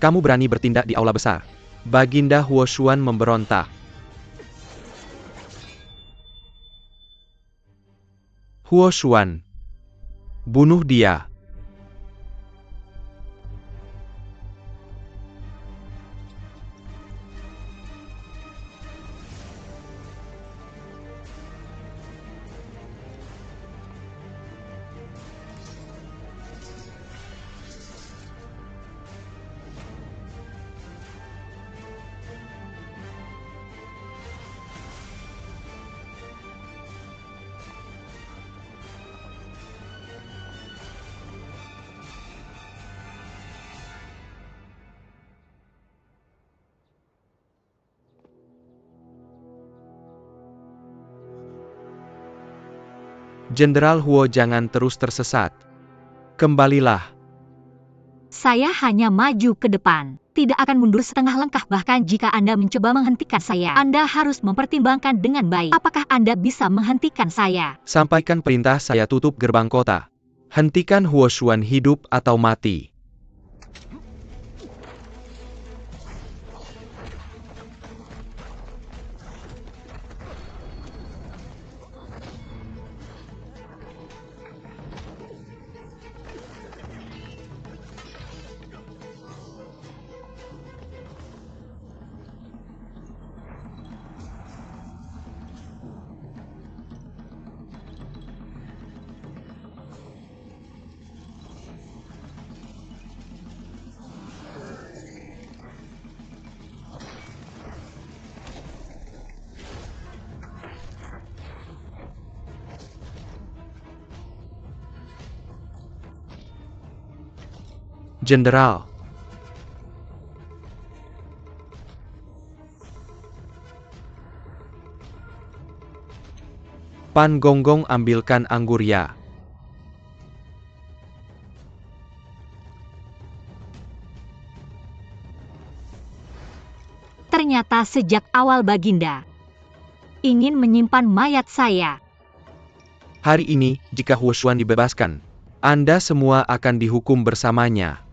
Kamu berani bertindak di aula besar. Baginda Huoshuan memberontak. Huoshuan, bunuh dia. Jenderal Huo, jangan terus tersesat. Kembalilah. Saya hanya maju ke depan. Tidak akan mundur setengah langkah, bahkan jika Anda mencoba menghentikan saya. Anda harus mempertimbangkan dengan baik. Apakah Anda bisa menghentikan saya? Sampaikan perintah, saya tutup gerbang kota. Hentikan Huoshuan hidup atau mati. Jenderal. Pan Gonggong, ambilkan anggur ya. Ternyata sejak awal Baginda ingin menyimpan mayat saya. Hari ini, jika Huoshuan dibebaskan, Anda semua akan dihukum bersamanya.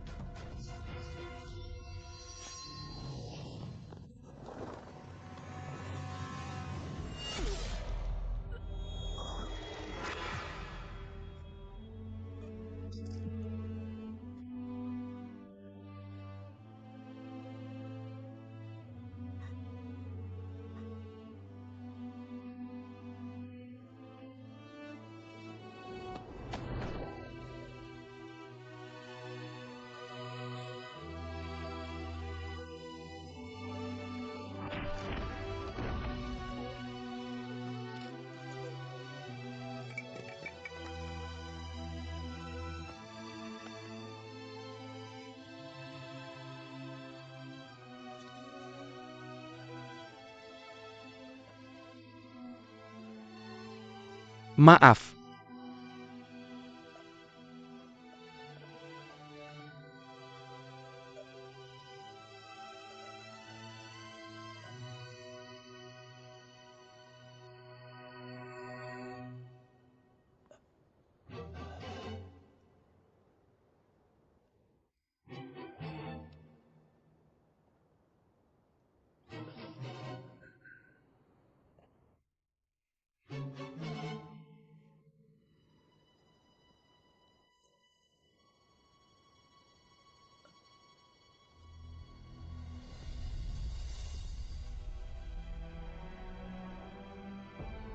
Maaf.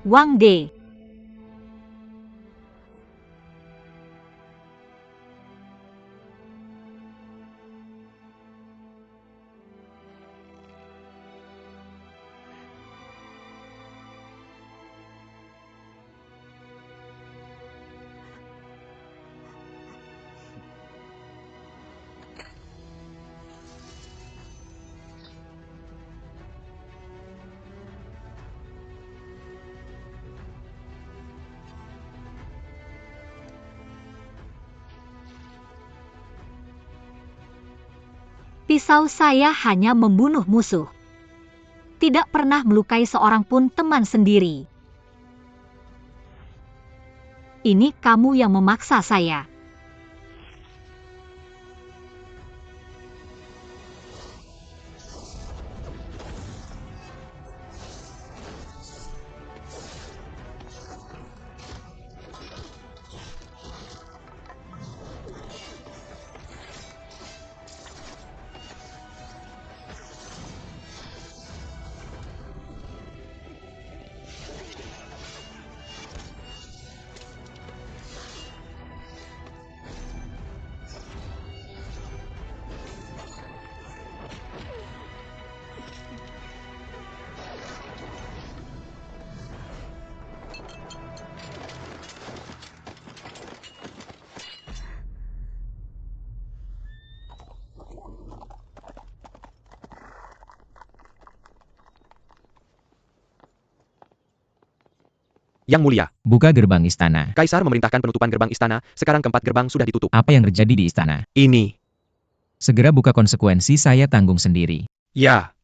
Wang De. Pisau saya hanya membunuh musuh. Tidak pernah melukai seorang pun teman sendiri. Ini kamu yang memaksa saya. Yang mulia, Buka gerbang istana. Kaisar memerintahkan penutupan gerbang istana, sekarang keempat gerbang sudah ditutup. Apa yang terjadi di istana? Ini. Segera buka, konsekuensi saya tanggung sendiri. Ya.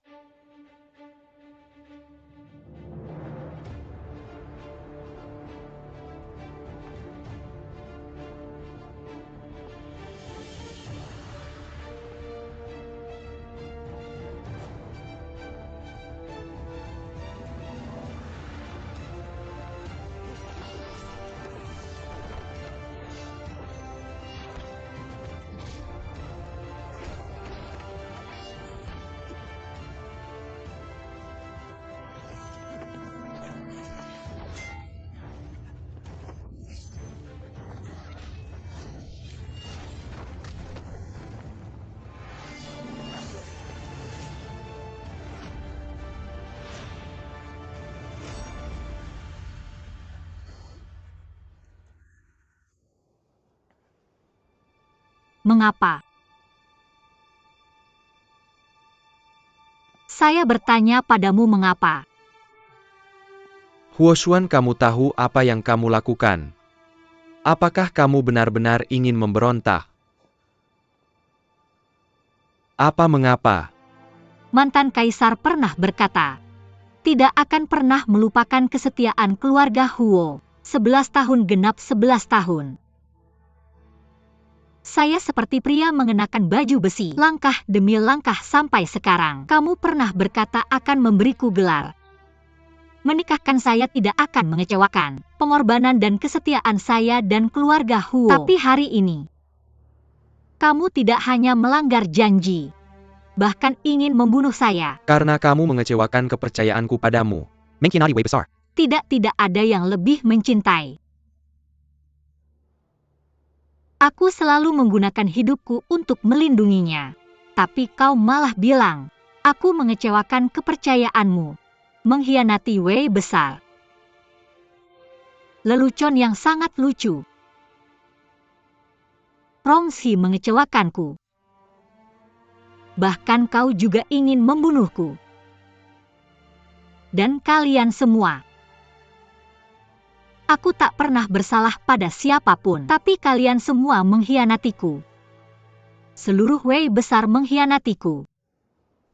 Mengapa? Saya bertanya padamu mengapa. Huoshuan, kamu tahu apa yang kamu lakukan? Apakah kamu benar-benar ingin memberontak? Apa mengapa? Mantan kaisar pernah berkata, tidak akan pernah melupakan kesetiaan keluarga Huo. 11 tahun genap 11 tahun. Saya seperti pria mengenakan baju besi, langkah demi langkah sampai sekarang. Kamu pernah berkata akan memberiku gelar. Menikahkan saya tidak akan mengecewakan pengorbanan dan kesetiaan saya dan keluarga Huo. Tapi hari ini, kamu tidak hanya melanggar janji, bahkan ingin membunuh saya. Karena kamu mengecewakan kepercayaanku padamu. Mengkhianati Wei besar. Tidak ada yang lebih mencintai. Aku selalu menggunakan hidupku untuk melindunginya. Tapi kau malah bilang, aku mengecewakan kepercayaanmu. Mengkhianati Wei besar. Lelucon yang sangat lucu. Rongxi mengecewakanku. Bahkan kau juga ingin membunuhku. Dan kalian semua. Aku tak pernah bersalah pada siapapun, tapi kalian semua mengkhianatiku. Seluruh Wei besar mengkhianatiku.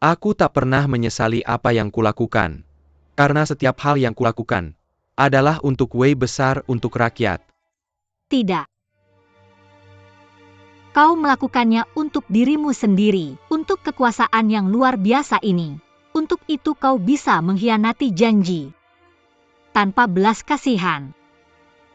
Aku tak pernah menyesali apa yang kulakukan. Karena setiap hal yang kulakukan adalah untuk Wei besar, untuk rakyat. Tidak. Kau melakukannya untuk dirimu sendiri, untuk kekuasaan yang luar biasa ini. Untuk itu kau bisa mengkhianati janji. Tanpa belas kasihan.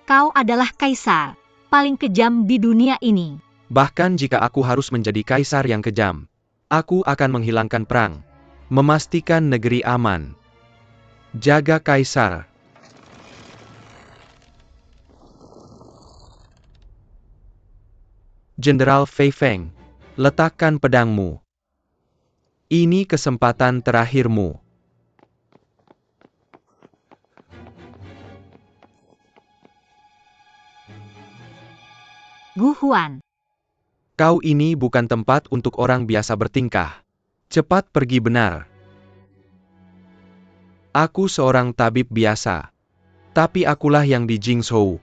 Kau adalah kaisar paling kejam di dunia ini. Bahkan jika aku harus menjadi kaisar yang kejam, aku akan menghilangkan perang, memastikan negeri aman. Jaga kaisar. Jenderal Fei Feng, letakkan pedangmu. Ini kesempatan terakhirmu. Gu Huan. Kau ini bukan tempat untuk orang biasa bertingkah. Cepat pergi benar. Aku seorang tabib biasa. Tapi akulah yang di Jingzhou.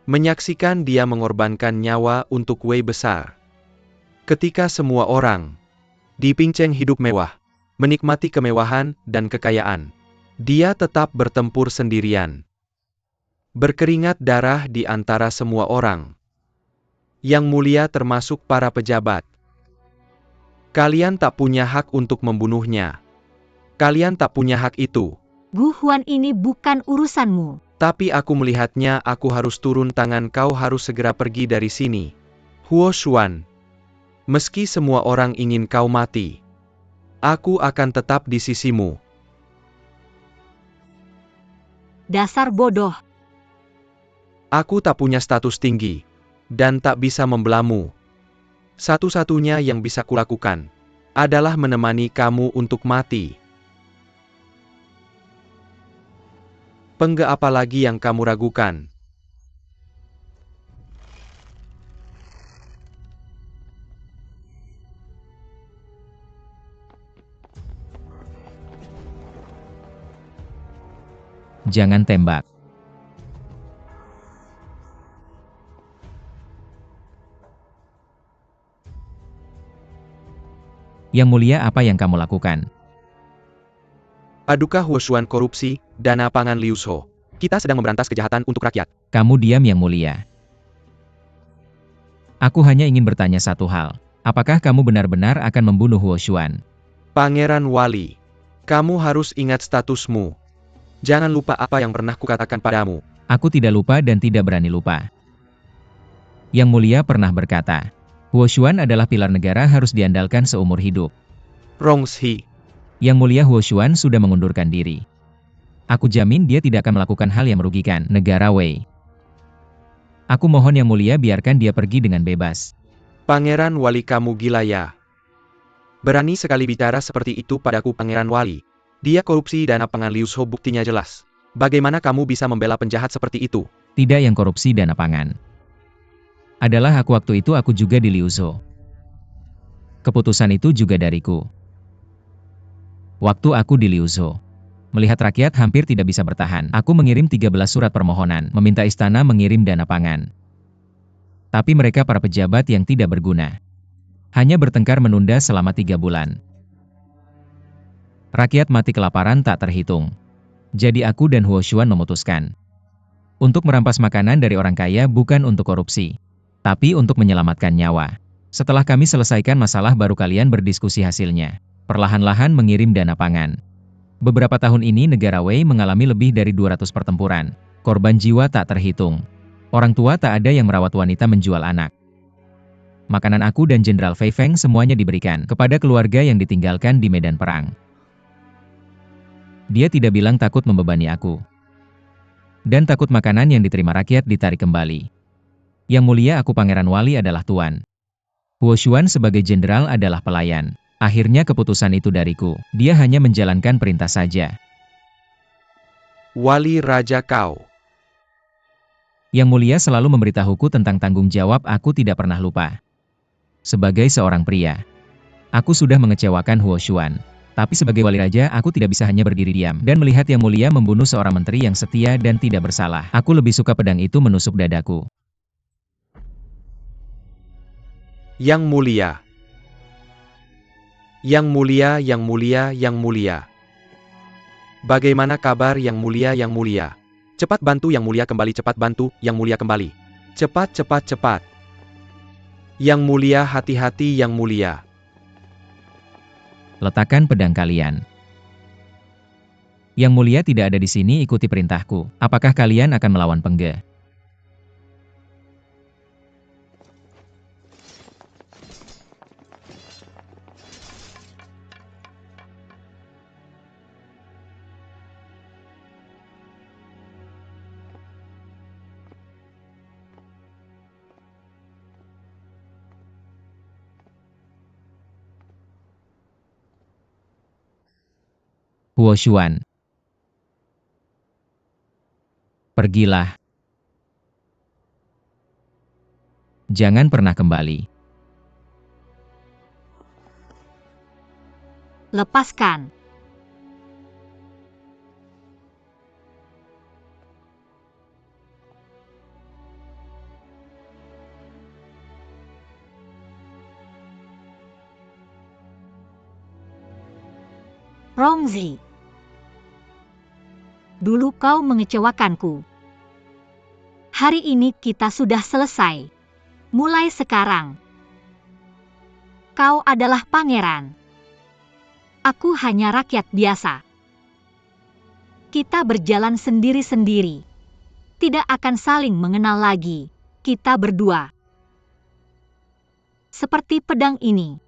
Menyaksikan dia mengorbankan nyawa untuk Wei besar. Ketika semua orang dipinceng hidup mewah, menikmati kemewahan dan kekayaan, dia tetap bertempur sendirian. Berkeringat darah di antara semua orang. Yang mulia termasuk para pejabat. Kalian tak punya hak untuk membunuhnya. Kalian tak punya hak itu. Gu Huan ini bukan urusanmu. Tapi aku melihatnya, aku harus turun tangan, kau harus segera pergi dari sini. Huoshuan. Meski semua orang ingin kau mati, aku akan tetap di sisimu. Dasar bodoh. Aku tak punya status tinggi, dan tak bisa membelamu. Satu-satunya yang bisa kulakukan adalah menemani kamu untuk mati. Pengge apa lagi yang kamu ragukan? Jangan tembak. Yang mulia, apa yang kamu lakukan? Paduka Huoshuan korupsi, dana pangan Liu Sho. Kita sedang memberantas kejahatan untuk rakyat. Kamu diam, Yang Mulia. Aku hanya ingin bertanya satu hal. Apakah kamu benar-benar akan membunuh Huoshuan? Pangeran Wali, kamu harus ingat statusmu. Jangan lupa apa yang pernah kukatakan padamu. Aku tidak lupa dan tidak berani lupa. Yang Mulia pernah berkata, Huoshuan adalah pilar negara harus diandalkan seumur hidup. Rongshi, Yang Mulia, Huoshuan sudah mengundurkan diri. Aku jamin dia tidak akan melakukan hal yang merugikan negara Wei. Aku mohon Yang Mulia biarkan dia pergi dengan bebas. Pangeran Wali, kamu gila ya? Berani sekali bicara seperti itu padaku, Pangeran Wali. Dia korupsi dana pangan Liu Sho, buktinya jelas. Bagaimana kamu bisa membela penjahat seperti itu? Tidak, yang korupsi dana pangan adalah aku. Waktu itu aku juga di Liu Sho. Keputusan itu juga dariku. Waktu aku di Liu Sho, melihat rakyat hampir tidak bisa bertahan, aku mengirim 13 surat permohonan, meminta istana mengirim dana pangan. Tapi mereka para pejabat yang tidak berguna. Hanya bertengkar menunda selama 3 bulan. Rakyat mati kelaparan tak terhitung. Jadi aku dan Huoshuan memutuskan untuk merampas makanan dari orang kaya, bukan untuk korupsi, tapi untuk menyelamatkan nyawa. Setelah kami selesaikan masalah, baru kalian berdiskusi hasilnya. Perlahan-lahan mengirim dana pangan. Beberapa tahun ini negara Wei mengalami lebih dari 200 pertempuran. Korban jiwa tak terhitung. Orang tua tak ada yang merawat wanita menjual anak. Makanan aku dan Jenderal Fei Feng semuanya diberikan kepada keluarga yang ditinggalkan di medan perang. Dia tidak bilang takut membebani aku. Dan takut makanan yang diterima rakyat ditarik kembali. Yang Mulia, aku Pangeran Wali adalah tuan. Huoshuan sebagai jenderal adalah pelayan. Akhirnya keputusan itu dariku. Dia hanya menjalankan perintah saja. Wali Raja kau. Yang Mulia selalu memberitahuku tentang tanggung jawab, aku tidak pernah lupa. Sebagai seorang pria, aku sudah mengecewakan Huoshuan. Tapi sebagai wali raja, aku tidak bisa hanya berdiri diam dan melihat Yang Mulia membunuh seorang menteri yang setia dan tidak bersalah. Aku lebih suka pedang itu menusuk dadaku. Yang Mulia. Yang Mulia, Yang Mulia, Yang Mulia. Bagaimana kabar Yang Mulia, Yang Mulia? Cepat bantu Yang Mulia kembali, cepat bantu Yang Mulia kembali. Cepat, cepat, cepat. Yang Mulia, hati-hati Yang Mulia. Letakkan pedang kalian. Yang Mulia tidak ada di sini, ikuti perintahku. Apakah kalian akan melawan Pengge? Huoshuan, pergilah. Jangan pernah kembali. Lepaskan. Rongzi. Dulu kau mengecewakanku. Hari ini kita sudah selesai. Mulai sekarang, kau adalah pangeran. Aku hanya rakyat biasa. Kita berjalan sendiri-sendiri. Tidak akan saling mengenal lagi. Kita berdua. Seperti pedang ini.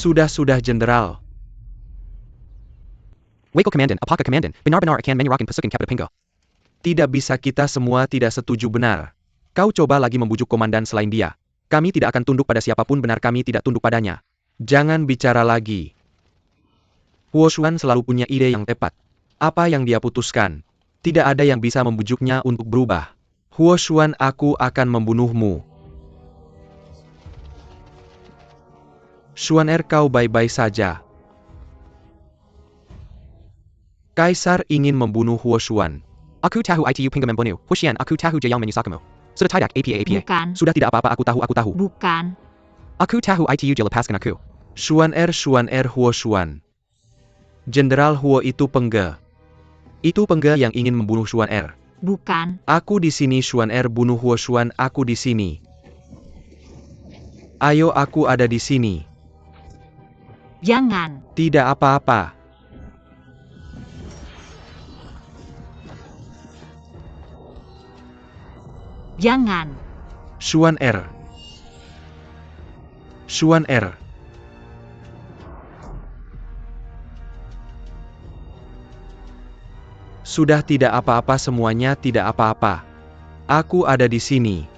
Sudah, Jenderal. Waco Komandan, apakah Komandan, benar-benar akan menyerahkan pasukan kepada Pinggo? Tidak bisa, kita semua tidak setuju. Benar. Kau coba lagi membujuk komandan selain dia. Kami tidak akan tunduk pada siapapun. Benar, kami tidak tunduk padanya. Jangan bicara lagi. Huo Xuan selalu punya ide yang tepat. Apa yang dia putuskan, tidak ada yang bisa membujuknya untuk berubah. Huo Xuan, aku akan membunuhmu. Xuan kau baik-baik saja. Kaisar ingin membunuh Huo Xuan. Aku tahu itu Pinggo membunuh. Huxian, aku tahu Jiang menyusakamu. Sudah tidak apa. Bukan. Sudah tidak apa-apa, aku tahu. Bukan. Aku tahu itu dilepaskan aku. Xuan Huo Xuan. Jenderal Huo itu pengge. Itu pengge yang ingin membunuh Xuan. Bukan. Aku di sini. Xuan bunuh Huo Xuan, aku di sini. Ayo, aku ada di sini. Jangan. Tidak apa-apa. Jangan. Xuan. Sudah, tidak apa-apa, semuanya tidak apa-apa. Aku ada di sini.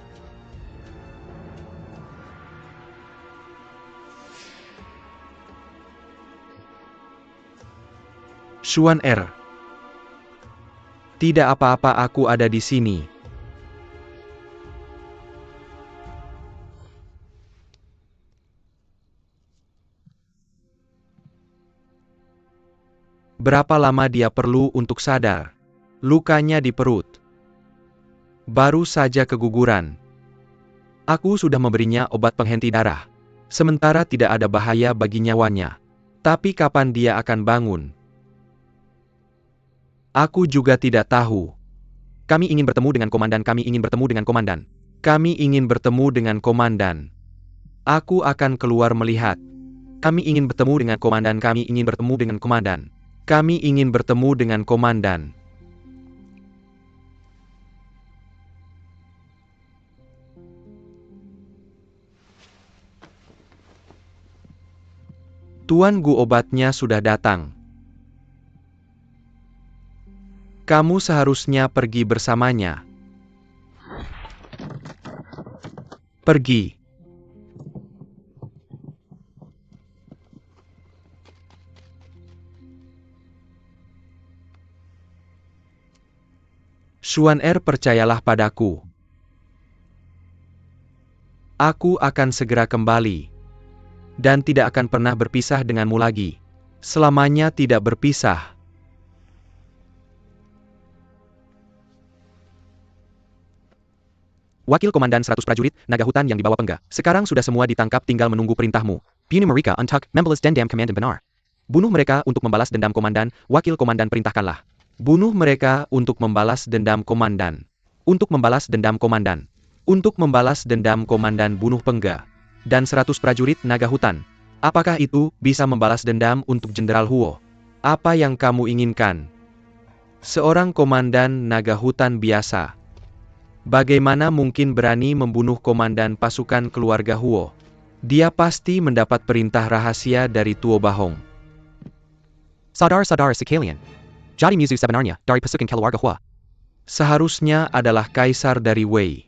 Xuan. Tidak apa-apa, aku ada di sini. Berapa lama dia perlu untuk sadar? Lukanya di perut. Baru saja keguguran. Aku sudah memberinya obat penghenti darah. Sementara tidak ada bahaya bagi nyawanya. Tapi kapan dia akan bangun? Aku juga tidak tahu. Kami ingin bertemu dengan komandan. Aku akan keluar melihat. Kami ingin bertemu dengan komandan. Kami ingin bertemu dengan komandan. Tuan Gu, obatnya sudah datang. Kamu seharusnya pergi bersamanya. Pergi. Xuan, percayalah padaku. Aku akan segera kembali. Dan tidak akan pernah berpisah denganmu lagi. Selamanya tidak berpisah. Wakil Komandan 100 prajurit, naga hutan yang dibawa pengga. Sekarang sudah semua ditangkap, tinggal menunggu perintahmu. Bunuh mereka untuk membalas dendam komandan benar. Bunuh mereka untuk membalas dendam komandan, wakil komandan perintahkanlah. Bunuh mereka untuk membalas dendam komandan. Untuk membalas dendam komandan. Untuk membalas dendam komandan, bunuh pengga. Dan 100 prajurit naga hutan. Apakah itu bisa membalas dendam untuk Jenderal Huo? Apa yang kamu inginkan? Seorang komandan naga hutan biasa. Bagaimana mungkin berani membunuh komandan pasukan keluarga Huo? Dia pasti mendapat perintah rahasia dari Tuo Bahong. Saudara-saudara sekalian. Jadi musuh sebenarnya dari pasukan keluarga Huo. Seharusnya adalah kaisar dari Wei.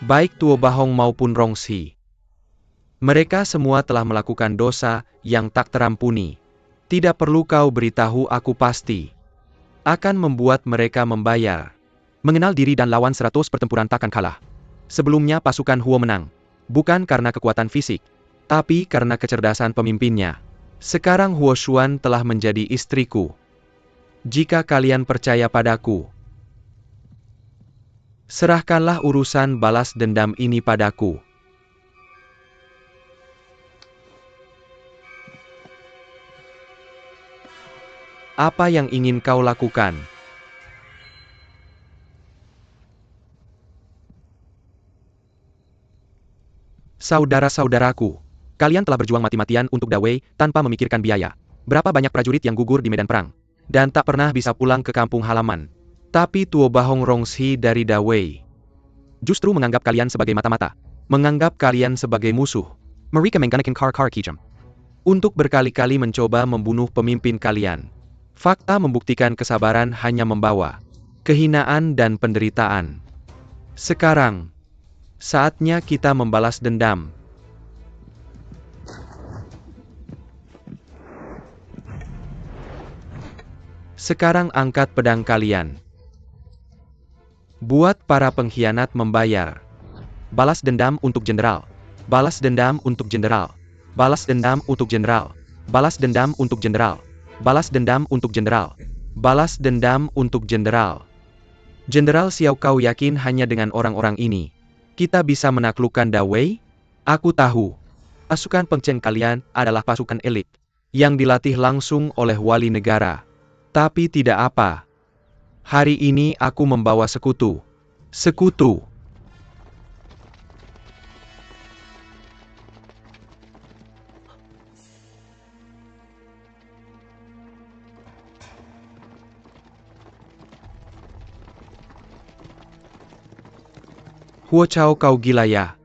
Baik Tuo Bahong maupun Rongxi. Mereka semua telah melakukan dosa yang tak terampuni. Tidak perlu kau beritahu, aku pasti akan membuat mereka membayar. Mengenal diri dan lawan 100 pertempuran takkan kalah. Sebelumnya pasukan Huo menang. Bukan karena kekuatan fisik, tapi karena kecerdasan pemimpinnya. Sekarang Huo Xuan telah menjadi istriku. Jika kalian percaya padaku, serahkanlah urusan balas dendam ini padaku. Apa yang ingin kau lakukan? Saudara-saudaraku, kalian telah berjuang mati-matian untuk Dawei tanpa memikirkan biaya. Berapa banyak prajurit yang gugur di medan perang dan tak pernah bisa pulang ke kampung halaman. Tapi Tuo Bahong Rongxi dari Dawei justru menganggap kalian sebagai mata-mata. menganggap kalian sebagai musuh. Mereka menggunakan kar kejam. Untuk berkali-kali mencoba membunuh pemimpin kalian. Fakta membuktikan kesabaran hanya membawa kehinaan dan penderitaan. Sekarang, saatnya kita membalas dendam. Sekarang angkat pedang kalian. Buat para pengkhianat membayar. Balas dendam untuk jenderal. Balas dendam untuk jenderal. Balas dendam untuk jenderal. Balas dendam untuk jenderal. Balas dendam untuk jenderal. Balas dendam untuk jenderal. Jenderal Xiao, kau yakin hanya dengan orang-orang ini kita bisa menaklukkan Dawei? Aku tahu. Pasukan pengceng kalian adalah pasukan elit yang dilatih langsung oleh wali negara. Tapi tidak apa. Hari ini aku membawa sekutu. Sekutu. Huo Chao, kau gila ya?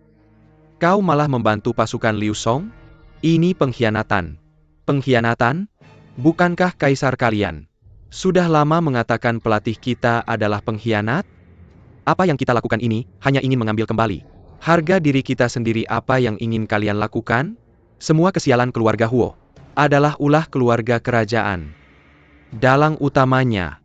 Kau malah membantu pasukan Liu Song? Ini pengkhianatan. Pengkhianatan? Bukankah kaisar kalian sudah lama mengatakan pelatih kita adalah pengkhianat? Apa yang kita lakukan ini hanya ingin mengambil kembali harga diri kita sendiri. Apa yang ingin kalian lakukan? Semua kesialan keluarga Huo Adalah ulah keluarga kerajaan. Dalang utamanya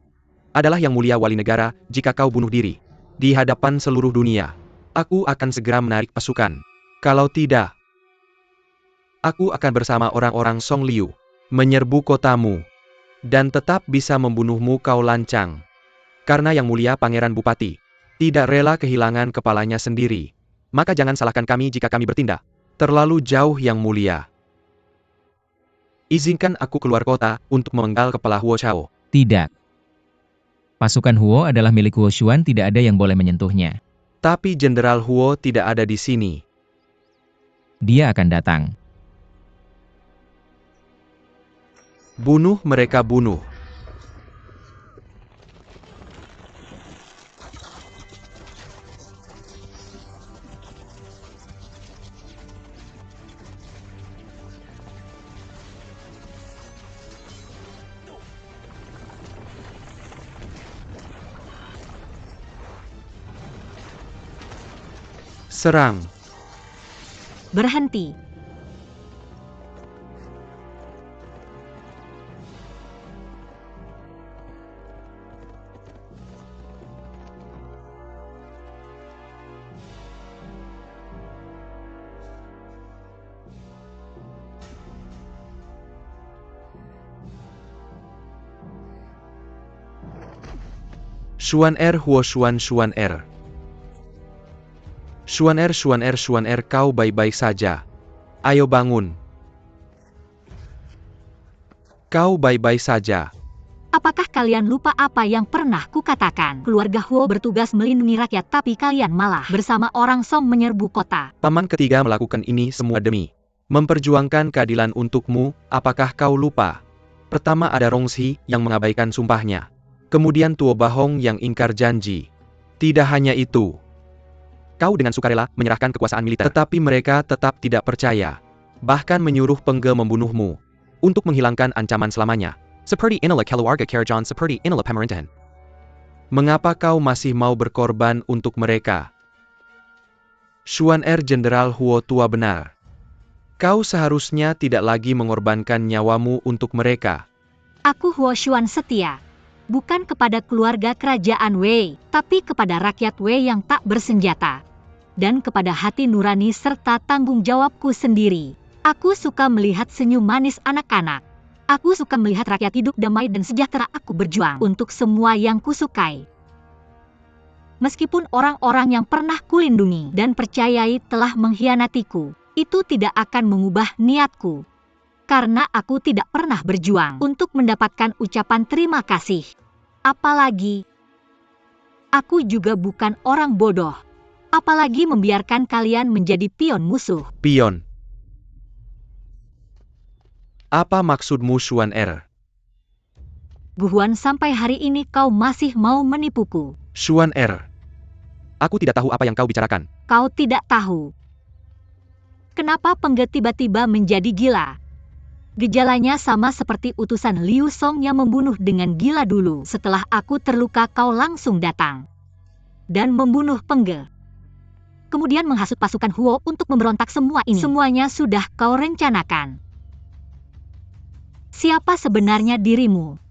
adalah yang mulia wali negara. Jika kau bunuh diri di hadapan seluruh dunia, aku akan segera menarik pasukan. Kalau tidak, aku akan bersama orang-orang Song Liu menyerbu kotamu dan tetap bisa membunuhmu. Kau lancang. Karena yang mulia Pangeran Bupati tidak rela kehilangan kepalanya sendiri. Maka jangan salahkan kami jika kami bertindak terlalu jauh, yang mulia. Izinkan aku keluar kota untuk memenggal kepala Huo Chao. Tidak. Pasukan Huo adalah milik Huo Xuan, tidak ada yang boleh menyentuhnya. Tapi Jenderal Huo tidak ada di sini. Dia akan datang. Bunuh mereka, bunuh. Serang. Berhenti. Xuan Er, Huo Xuan, Xuan Er. Xuan Er, Xuan Er, Xuan Er, kau baik-baik saja. Ayo bangun. Kau baik-baik saja. Apakah kalian lupa apa yang pernah kukatakan? Keluarga Huo bertugas melindungi rakyat, tapi kalian malah bersama orang Song menyerbu kota. Paman ketiga melakukan ini semua demi memperjuangkan keadilan untukmu. Apakah kau lupa? Pertama ada Rongxi yang mengabaikan sumpahnya. Kemudian Tuo Bahong yang ingkar janji. Tidak hanya itu. Kau dengan sukarela menyerahkan kekuasaan militer. Tetapi mereka tetap tidak percaya. Bahkan menyuruh Pengge membunuhmu. Untuk menghilangkan ancaman selamanya. Seperti inilah keluarga Kerajaan, seperti inilah pemerintahan. Mengapa kau masih mau berkorban untuk mereka? Xuan Er, Jenderal Huo tua benar. Kau seharusnya tidak lagi mengorbankan nyawamu untuk mereka. Aku Huo Xuan setia. Bukan kepada keluarga kerajaan Wei, tapi kepada rakyat Wei yang tak bersenjata. Dan kepada hati nurani serta tanggung jawabku sendiri. Aku suka melihat senyum manis anak-anak. Aku suka melihat rakyat hidup damai dan sejahtera. Aku berjuang untuk semua yang kusukai. Meskipun orang-orang yang pernah kulindungi dan percayai telah mengkhianatiku, itu tidak akan mengubah niatku. Karena aku tidak pernah berjuang untuk mendapatkan ucapan terima kasih. Apalagi, aku juga bukan orang bodoh. Apalagi membiarkan kalian menjadi pion musuh. Pion. Apa maksudmu, Xuan Er? Guhuan, sampai hari ini kau masih mau menipuku. Xuan Er. Aku tidak tahu apa yang kau bicarakan. Kau tidak tahu. Kenapa Pengge tiba-tiba menjadi gila? Gejalanya sama seperti utusan Liu Song yang membunuh dengan gila dulu. Setelah aku terluka, kau langsung datang dan membunuh Pengge. Kemudian menghasut pasukan Huo untuk memberontak. Semua ini. Semuanya sudah kau rencanakan. Siapa sebenarnya dirimu?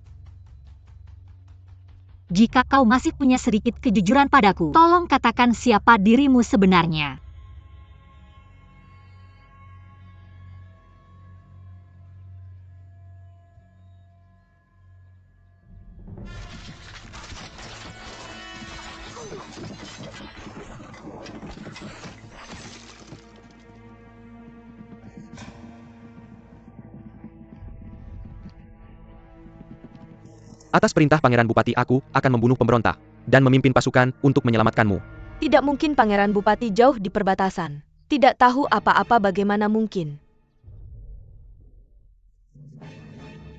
Jika kau masih punya sedikit kejujuran padaku, tolong katakan siapa dirimu sebenarnya. Atas perintah Pangeran Bupati, aku akan membunuh pemberontak dan memimpin pasukan untuk menyelamatkanmu. Tidak mungkin Pangeran Bupati jauh di perbatasan. Tidak tahu apa-apa, bagaimana mungkin?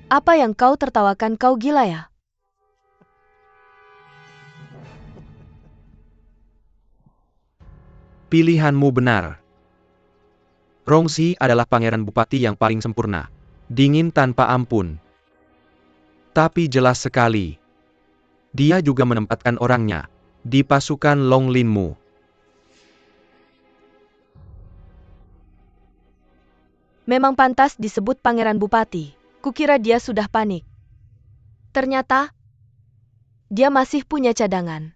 Apa yang kau tertawakan, kau gila ya? Pilihanmu benar. Rongxi adalah Pangeran Bupati yang paling sempurna. Dingin tanpa ampun. Tapi jelas sekali, dia juga menempatkan orangnya di pasukan Long Linmu. Memang pantas disebut Pangeran Bupati. Kukira dia sudah panik. Ternyata, dia masih punya cadangan.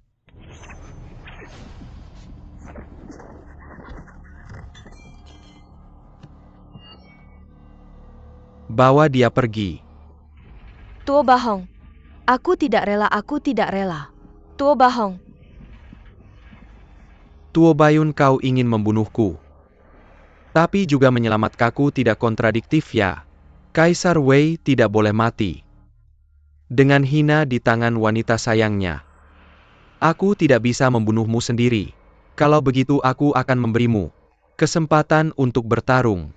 Bawa dia pergi. Tuo Bahong. Aku tidak rela, aku tidak rela. Tuo Bahong. Tuo Bayun, kau ingin membunuhku. Tapi juga menyelamatkanku, tidak kontradiktif ya. Kaisar Wei tidak boleh mati dengan hina di tangan wanita sayangnya. Aku tidak bisa membunuhmu sendiri. Kalau begitu aku akan memberimu kesempatan untuk bertarung.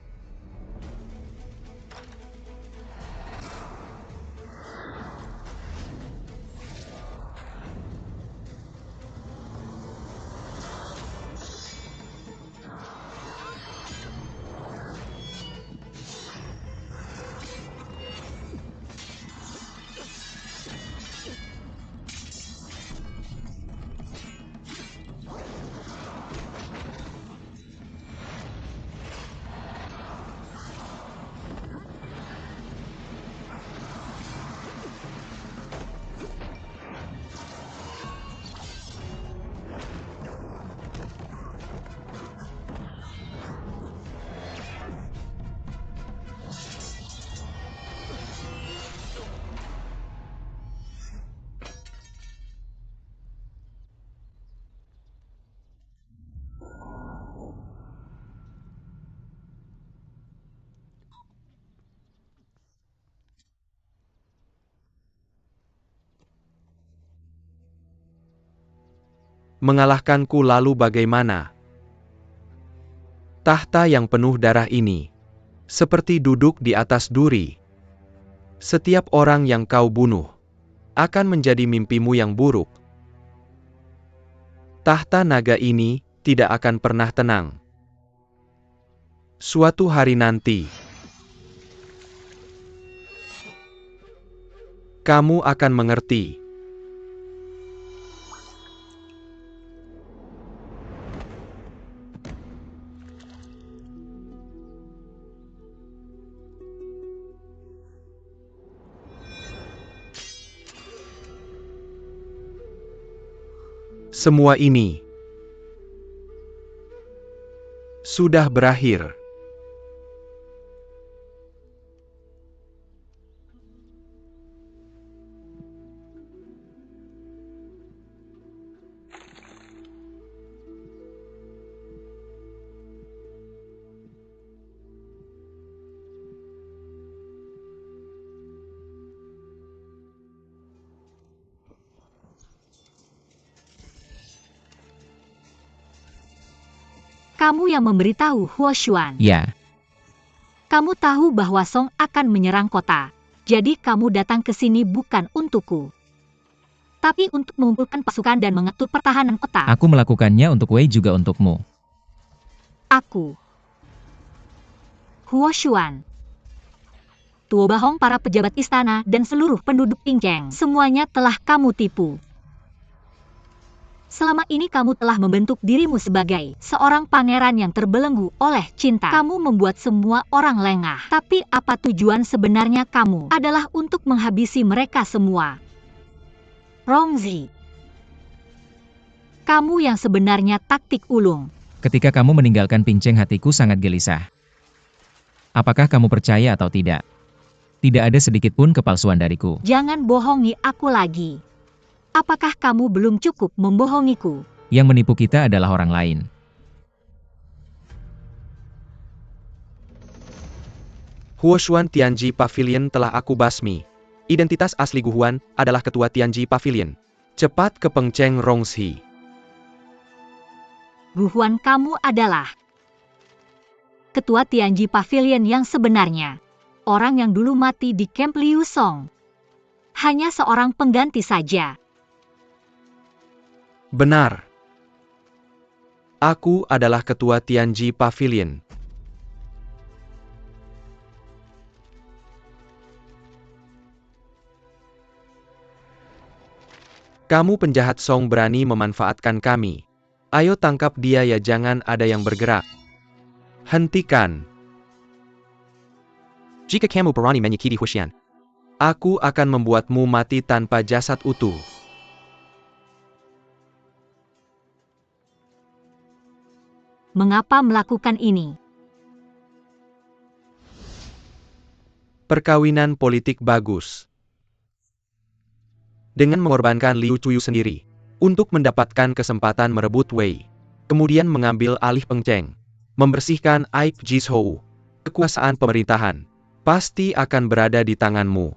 Mengalahkanku lalu bagaimana? Tahta yang penuh darah ini seperti duduk di atas duri. Setiap orang yang kau bunuh akan menjadi mimpimu yang buruk. Tahta naga ini tidak akan pernah tenang. Suatu hari nanti, kamu akan mengerti. Semua ini sudah berakhir. Kamu yang memberitahu Huo Xuan. Ya, Kamu tahu bahwa Song akan menyerang kota. Jadi kamu datang ke sini bukan untukku, tapi untuk mengumpulkan pasukan dan mengatur pertahanan kota. aku melakukannya untuk Wei juga untukmu. Aku Huo Xuan, Tuo Bahong, para pejabat istana, dan seluruh penduduk Pinceng, semuanya telah kamu tipu. Selama ini kamu telah membentuk dirimu sebagai seorang pangeran yang terbelenggu oleh cinta. Kamu membuat semua orang lengah. Tapi apa tujuan sebenarnya kamu? Adalah untuk menghabisi mereka semua. Rongzi, kamu yang sebenarnya taktik ulung. Ketika kamu meninggalkan Pinceng, hatiku sangat gelisah. Apakah kamu percaya atau tidak? Tidak ada sedikit pun kepalsuan dariku. Jangan bohongi aku lagi. Apakah kamu belum cukup membohongiku? Yang menipu kita adalah orang lain. Huo Xuan Tianji Pavilion telah aku basmi. Identitas asli Gu Huan adalah ketua Tianji Pavilion. Cepat ke Pengceng Rongzi. Gu Huan, kamu adalah ketua Tianji Pavilion yang sebenarnya. Orang yang dulu mati di Camp Liu Song. Hanya seorang pengganti saja. Benar. Aku adalah ketua Tianji Pavilion. Kamu penjahat Song berani memanfaatkan kami. Ayo tangkap dia ya, jangan ada yang bergerak. Hentikan. Jika kamu berani menyakiti Huxian, aku akan membuatmu mati tanpa jasad utuh. Mengapa melakukan ini? Perkawinan politik bagus. Dengan mengorbankan Liu Chuyu sendiri, untuk mendapatkan kesempatan merebut Wei, kemudian mengambil alih Pengceng, membersihkan aib Jishou, kekuasaan pemerintahan, pasti akan berada di tanganmu.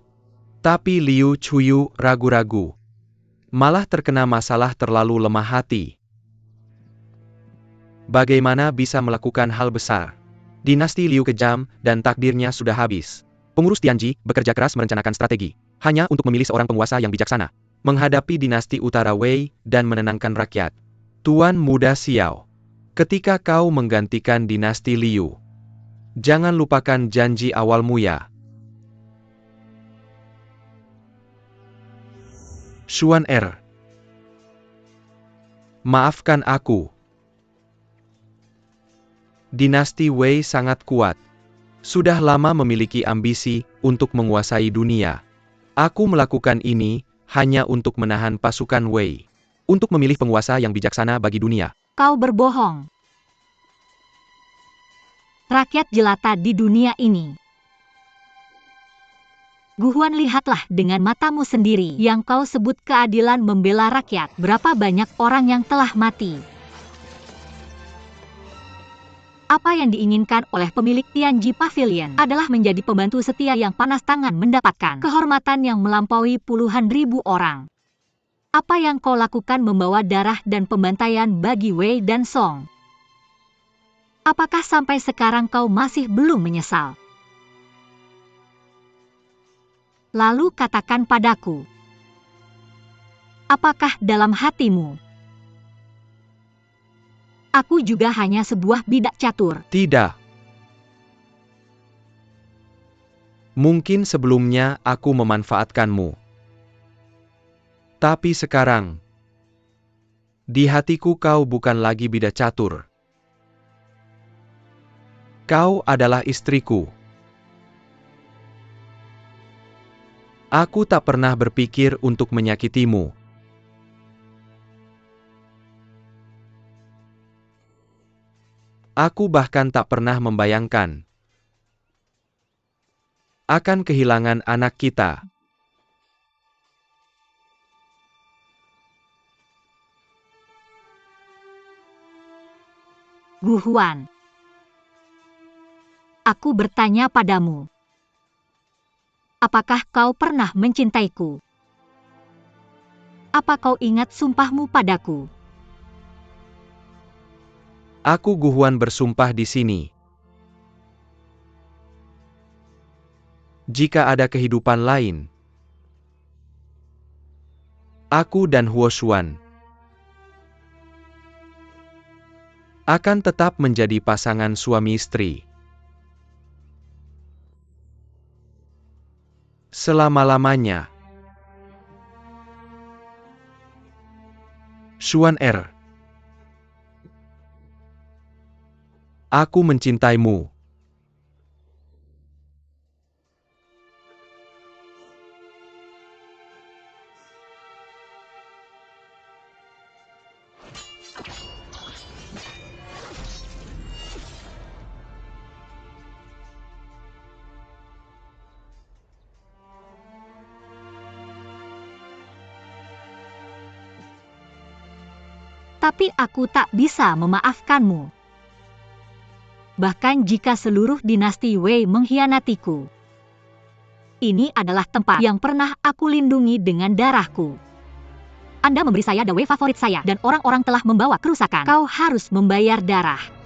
Tapi Liu Chuyu ragu-ragu, malah terkena masalah terlalu lemah hati. Bagaimana bisa melakukan hal besar? Dinasti Liu kejam, dan takdirnya sudah habis. Pengurus Tianji bekerja keras merencanakan strategi, hanya untuk memilih seorang penguasa yang bijaksana, menghadapi dinasti Utara Wei, dan menenangkan rakyat. Tuan Muda Xiao, ketika kau menggantikan dinasti Liu, jangan lupakan janji awalmu ya. Xuan maafkan aku. Dinasti Wei sangat kuat. Sudah lama memiliki ambisi untuk menguasai dunia. Aku melakukan ini hanya untuk menahan pasukan Wei, untuk memilih penguasa yang bijaksana bagi dunia. Kau berbohong. Rakyat jelata di dunia ini. Gu Huan, lihatlah dengan matamu sendiri yang kau sebut keadilan membela rakyat. Berapa banyak orang yang telah mati. Apa yang diinginkan oleh pemilik Tianji Pavilion adalah menjadi pembantu setia yang panas tangan, mendapatkan kehormatan yang melampaui puluhan ribu orang. Apa yang kau lakukan membawa darah dan pembantaian bagi Wei dan Song. Apakah sampai sekarang kau masih belum menyesal? Lalu katakan padaku, apakah dalam hatimu aku juga hanya sebuah bidak catur? Tidak. Mungkin sebelumnya aku memanfaatkanmu. Tapi sekarang, di hatiku kau bukan lagi bidak catur. Kau adalah istriku. Aku tak pernah berpikir untuk menyakitimu. Aku bahkan tak pernah membayangkan akan kehilangan anak kita. Gu Huan, aku bertanya padamu, apakah kau pernah mencintaiku? Apa kau ingat sumpahmu padaku? Aku Gu Huan bersumpah di sini. Jika ada kehidupan lain, aku dan Huo Xuan akan tetap menjadi pasangan suami istri. selama-lamanya. Xuan Er. Aku mencintaimu. Tapi aku tak bisa memaafkanmu. Bahkan jika seluruh dinasti Wei mengkhianatiku. Ini adalah tempat yang pernah aku lindungi dengan darahku. Anda memberi saya dawei favorit saya dan orang-orang telah membawa kerusakan. Kau harus membayar darah.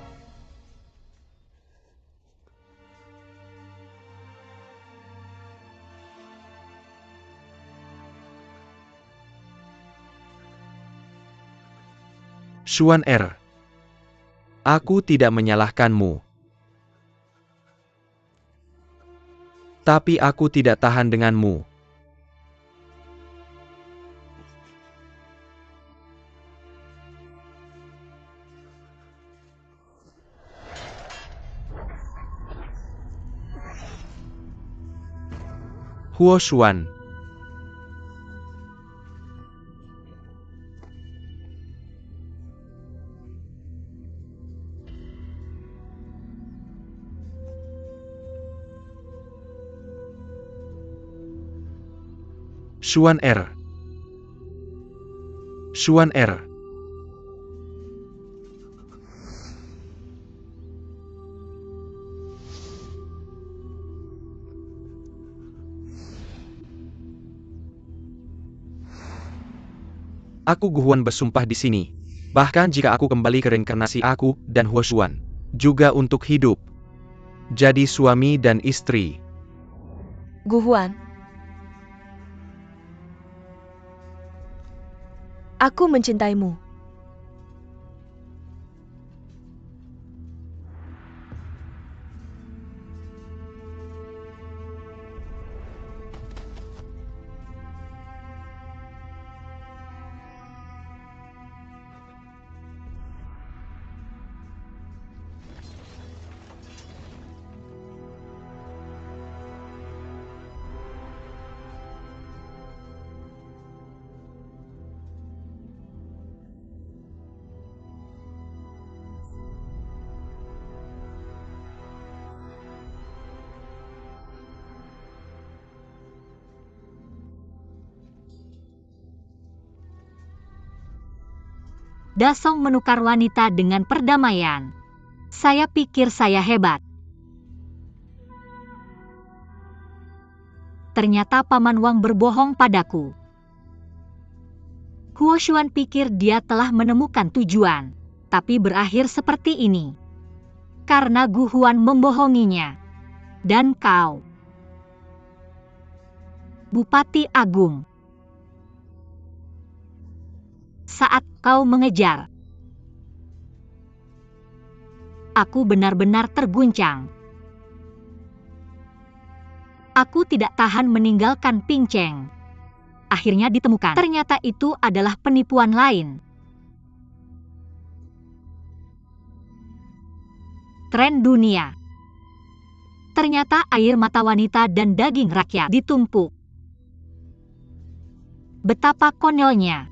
Xuan Er. Aku tidak menyalahkanmu. Tapi aku tidak tahan denganmu. Huo Xuan. Xuan Er. Xuan Er. Aku Guhuan bersumpah di sini. Bahkan jika aku kembali ke reinkarnasi aku dan Huo Xuan, juga untuk hidup. Jadi suami dan istri. Guhuan. Aku mencintaimu. Dasong menukar wanita dengan perdamaian. Saya pikir saya hebat. Ternyata Paman Wang berbohong padaku. Huo Xuan pikir dia telah menemukan tujuan, tapi berakhir seperti ini. Karena Gu Huan membohonginya. Dan kau, Bupati Agung, saat kau mengejar, aku benar-benar terguncang. Aku tidak tahan meninggalkan Ping Cheng. Akhirnya ditemukan. Ternyata itu adalah penipuan lain. Tren dunia. Ternyata air mata wanita dan daging rakyat ditumpuk. Betapa konyolnya.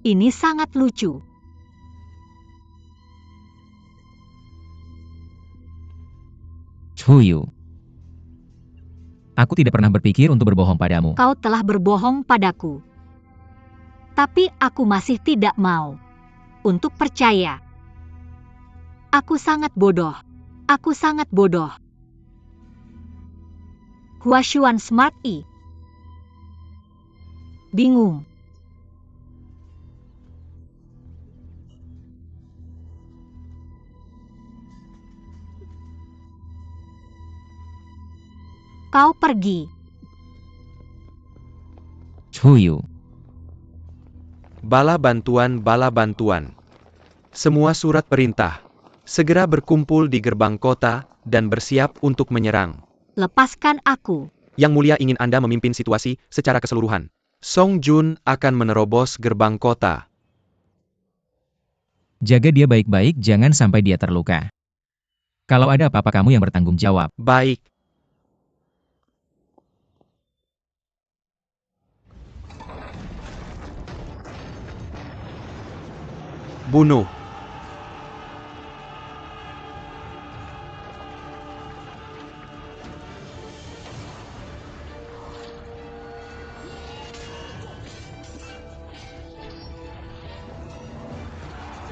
Ini sangat lucu. Chuyu. Aku tidak pernah berpikir untuk berbohong padamu. Kau telah berbohong padaku. Tapi aku masih tidak mau untuk percaya. Aku sangat bodoh. Aku sangat bodoh. Hua Xuan Smart E. Bingung. Kau pergi. Chuyu. Bala bantuan, bala bantuan. Semua surat perintah. Segera berkumpul di gerbang kota dan bersiap untuk menyerang. Lepaskan aku. Yang Mulia ingin Anda memimpin situasi secara keseluruhan. Song Jun akan menerobos gerbang kota. Jaga dia baik-baik, jangan sampai dia terluka. Kalau ada apa-apa kamu yang bertanggung jawab. Baik. Bunuh.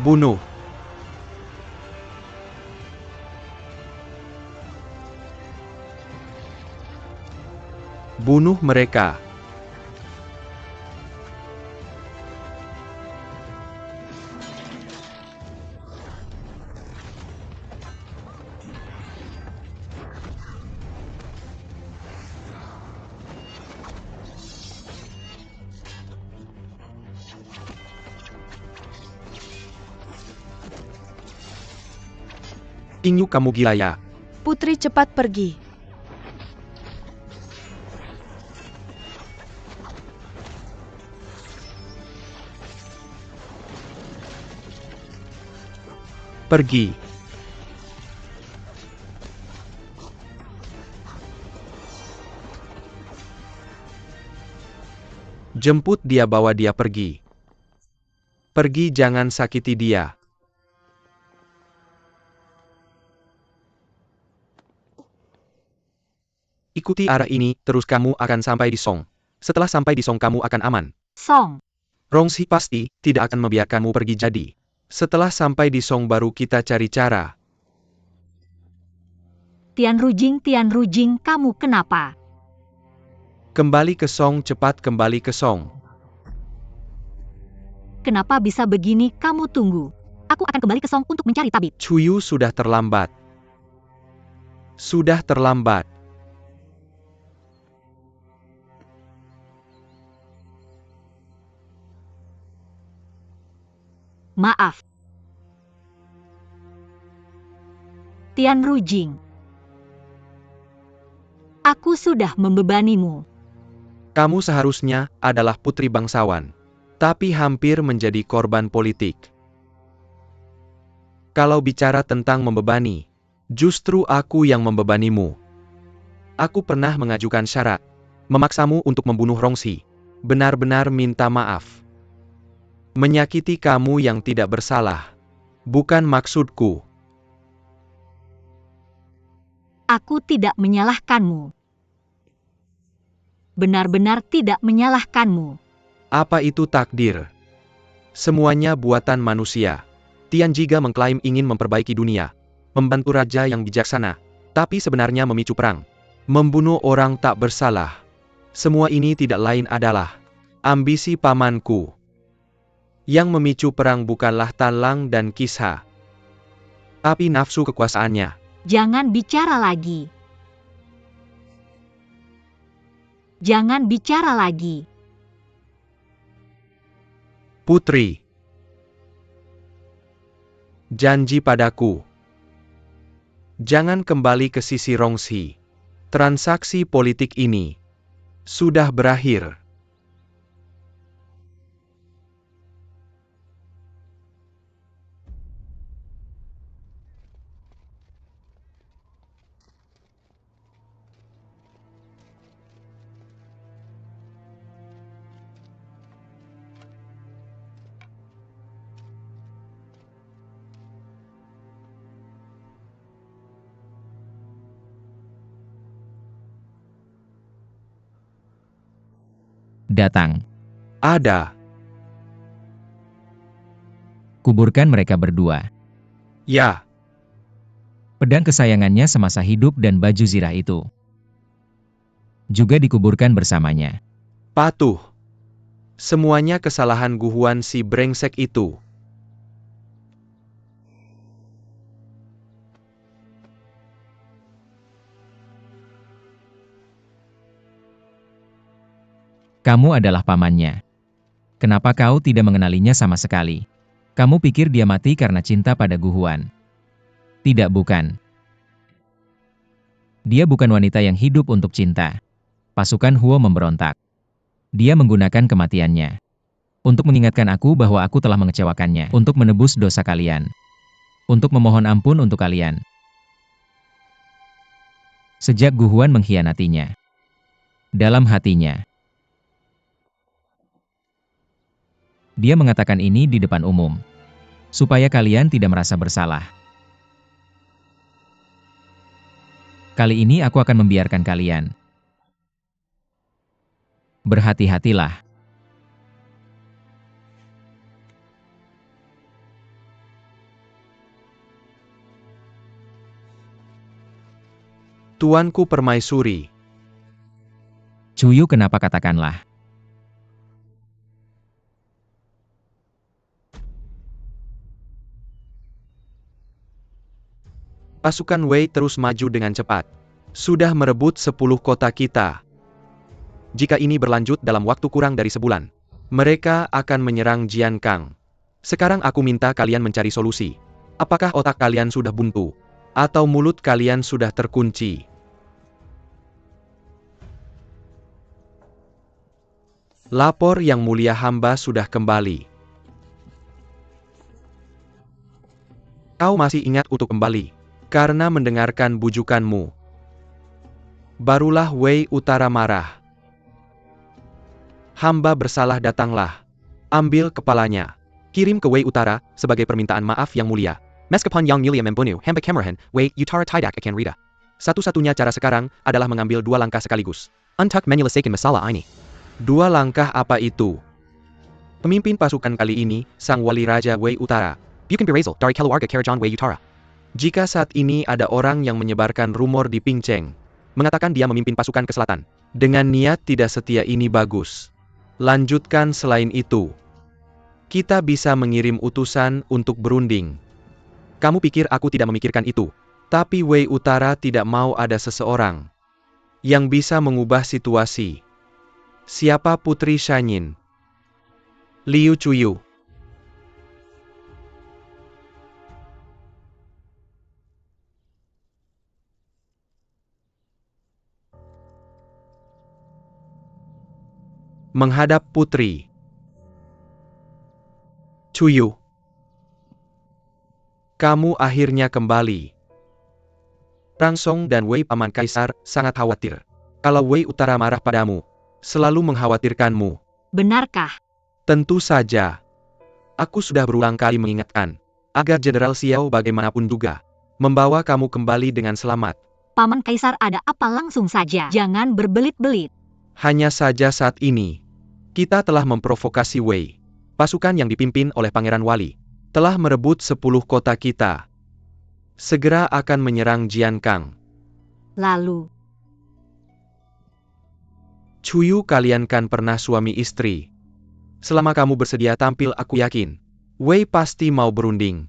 Bunuh. Bunuh mereka. Inyu, kamu gila ya? Putri cepat pergi. Pergi. Jemput dia, bawa dia pergi. Pergi, jangan sakiti dia. Ikuti arah ini, terus kamu akan sampai di Song. Setelah sampai di Song kamu akan aman. Song. Rongxi pasti tidak akan membiarkanmu pergi jadi. Setelah sampai di Song baru kita cari cara. Tian Rujing, kamu kenapa? Kembali ke Song, cepat kembali ke Song. Kenapa bisa begini? Kamu tunggu. Aku akan kembali ke Song untuk mencari tabib. Chuyu, sudah terlambat. Sudah terlambat. Maaf. Tian Rujing. Aku sudah membebanimu. Kamu seharusnya adalah putri bangsawan. Tapi hampir menjadi korban politik. Kalau bicara tentang membebani, justru aku yang membebanimu. Aku pernah mengajukan syarat. Memaksamu untuk membunuh Rongxi. Benar-benar minta maaf. Menyakiti kamu yang tidak bersalah. Bukan maksudku. Aku tidak menyalahkanmu. Benar-benar tidak menyalahkanmu. Apa itu takdir? Semuanya buatan manusia. Tian Jiga mengklaim ingin memperbaiki dunia. Membantu raja yang bijaksana. Tapi sebenarnya memicu perang. Membunuh orang tak bersalah. Semua ini tidak lain adalah ambisi pamanku. Yang memicu perang bukanlah Talang dan Kisha, tapi nafsu kekuasaannya. Jangan bicara lagi. Jangan bicara lagi. Putri, janji padaku. Jangan kembali ke sisi Rongxi. Transaksi politik ini sudah berakhir. Datang. Ada. Kuburkan mereka berdua. Ya. Pedang kesayangannya semasa hidup dan baju zirah itu juga dikuburkan bersamanya. Patuh. Semuanya kesalahan Guhuan si brengsek itu. Kamu adalah pamannya. Kenapa kau tidak mengenalinya sama sekali? Kamu pikir dia mati karena cinta pada Guhuan? Tidak, bukan. Dia bukan wanita yang hidup untuk cinta. Pasukan Huo memberontak. Dia menggunakan kematiannya untuk mengingatkan aku bahwa aku telah mengecewakannya, untuk menebus dosa kalian, untuk memohon ampun untuk kalian. Sejak Gu Huan mengkhianatinya dalam hatinya, dia mengatakan ini di depan umum, supaya kalian tidak merasa bersalah. Kali ini aku akan membiarkan kalian. Berhati-hatilah. Tuanku Permaisuri. Cuyu kenapa katakanlah. Pasukan Wei terus maju dengan cepat. Sudah merebut 10 kota kita. Jika ini berlanjut dalam waktu kurang dari sebulan, mereka akan menyerang Jiankang. Sekarang aku minta kalian mencari solusi. Apakah otak kalian sudah buntu? Atau mulut kalian sudah terkunci? Lapor Yang Mulia, hamba sudah kembali. Kau masih ingat untuk kembali, karena mendengarkan bujukanmu. Barulah Wei Utara marah. Hamba bersalah, datanglah. Ambil kepalanya. Kirim ke Wei Utara, sebagai permintaan maaf Yang Mulia. Meskipun Yang Mulia membunuh hamba kemarahan, Wei Utara tidak akan rida. Satu-satunya cara sekarang adalah mengambil 2 langkah sekaligus. Untuk menyelesaikan masalah ini. 2 langkah apa itu? Pemimpin pasukan kali ini, Sang Wali Raja Wei Utara. Bukan berasal dari keluarga Kerajaan Wei Utara. Jika saat ini ada orang yang menyebarkan rumor di Pingcheng, mengatakan dia memimpin pasukan ke selatan, dengan niat tidak setia, ini bagus. Lanjutkan. Selain itu, kita bisa mengirim utusan untuk berunding. Kamu pikir aku tidak memikirkan itu? Tapi Wei Utara tidak mau ada seseorang yang bisa mengubah situasi. Siapa Putri Shanyin? Liu Cuyu. Menghadap Putri Cuyu. Kamu akhirnya kembali. Rangsong dan Wei Paman Kaisar sangat khawatir. Kalau Wei Utara marah padamu, selalu mengkhawatirkanmu. Benarkah? Tentu saja. Aku sudah berulang kali mengingatkan, agar Jenderal Xiao bagaimanapun juga, membawa kamu kembali dengan selamat. Paman Kaisar, ada apa? Langsung saja. Jangan berbelit-belit. Hanya saja saat ini, kita telah memprovokasi Wei. Pasukan yang dipimpin oleh Pangeran Wali telah merebut 10 kota kita. Segera akan menyerang Jiankang. Lalu, Cuyu, kalian kan pernah suami istri. Selama kamu bersedia tampil, aku yakin Wei pasti mau berunding.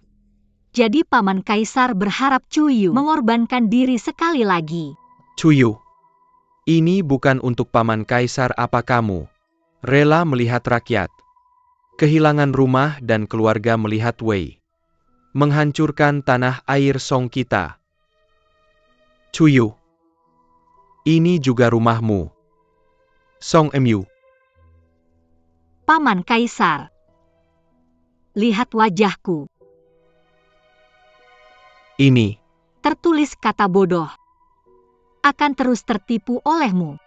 jadi Paman Kaisar berharap Cuyu mengorbankan diri sekali lagi. Cuyu, ini bukan untuk Paman Kaisar. Apa kamu rela melihat rakyat kehilangan rumah dan keluarga, melihat Wei menghancurkan tanah air Song kita? Cuyu, ini juga rumahmu, Song Mu. Paman Kaisar, lihat wajahku. Ini Tertulis kata bodoh. Akan terus tertipu olehmu.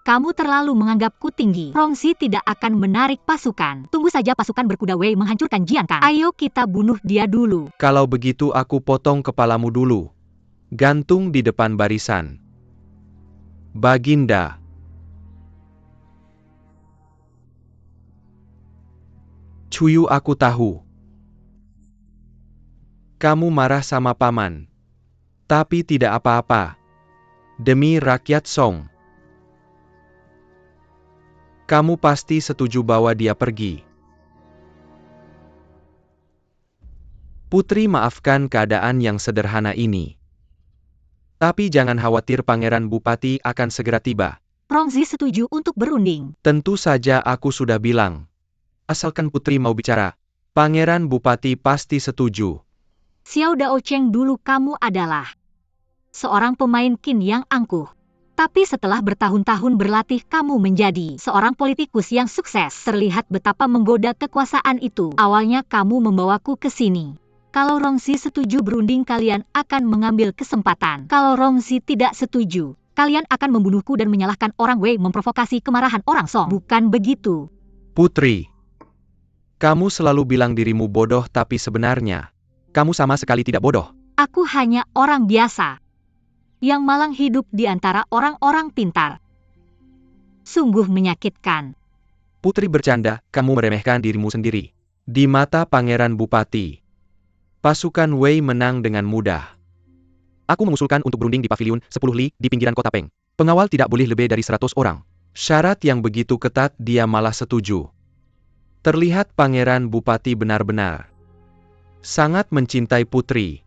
Kamu terlalu menganggapku tinggi. Rongxi tidak akan menarik pasukan. Tunggu saja pasukan berkuda Wei menghancurkan Jiankang. Ayo kita bunuh dia dulu. kalau begitu aku potong kepalamu dulu. Gantung di depan barisan. Baginda. Cuyu, aku tahu kamu marah sama Paman. Tapi tidak apa-apa. Demi rakyat Song, kamu pasti setuju bawa dia pergi. Putri, maafkan keadaan yang sederhana ini. Tapi jangan khawatir, Pangeran Bupati akan segera tiba. Rongxi setuju untuk berunding. Tentu saja, aku sudah bilang. Asalkan Putri mau bicara, Pangeran Bupati pasti setuju. Xiao Daocheng, dulu kamu adalah seorang pemain Qin yang angkuh. Tapi setelah bertahun-tahun berlatih kamu menjadi seorang politikus yang sukses. Terlihat betapa menggoda kekuasaan itu. Awalnya kamu membawaku ke sini. Kalau Rongsi setuju berunding, kalian akan mengambil kesempatan. Kalau Rongsi tidak setuju, kalian akan membunuhku dan menyalahkan orang Wei memprovokasi kemarahan orang Song. Bukan begitu? Putri, kamu selalu bilang dirimu bodoh, tapi sebenarnya kamu sama sekali tidak bodoh. Aku hanya orang biasa yang malang hidup di antara orang-orang pintar. Sungguh menyakitkan. Putri bercanda, kamu meremehkan dirimu sendiri. Di mata Pangeran Bupati, pasukan Wei menang dengan mudah. Aku mengusulkan untuk berunding di pavilion 10 li di pinggiran kota Peng. Pengawal tidak boleh lebih dari 100 orang. Syarat yang begitu ketat, dia malah setuju. Terlihat Pangeran Bupati benar-benar sangat mencintai Putri.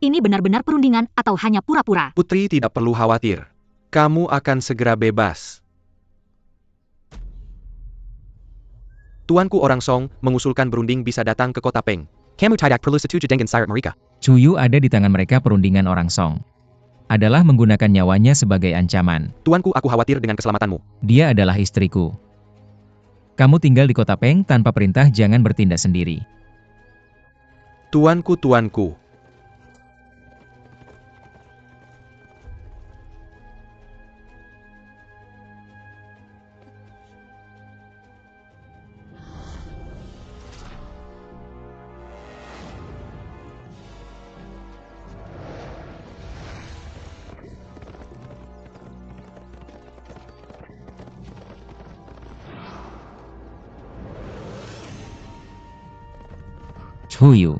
Ini benar-benar perundingan atau hanya pura-pura? Putri tidak perlu khawatir. Kamu akan segera bebas. Tuanku orang Song mengusulkan berunding bisa datang ke kota Peng. Kamu tidak perlu setuju dengan syarat mereka. Chuyu ada di tangan mereka. Perundingan orang Song adalah menggunakan nyawanya sebagai ancaman. Tuanku, aku khawatir dengan keselamatanmu. Dia adalah istriku. Kamu tinggal di kota Peng tanpa perintah, jangan bertindak sendiri. Tuanku, tuanku. Chuyu.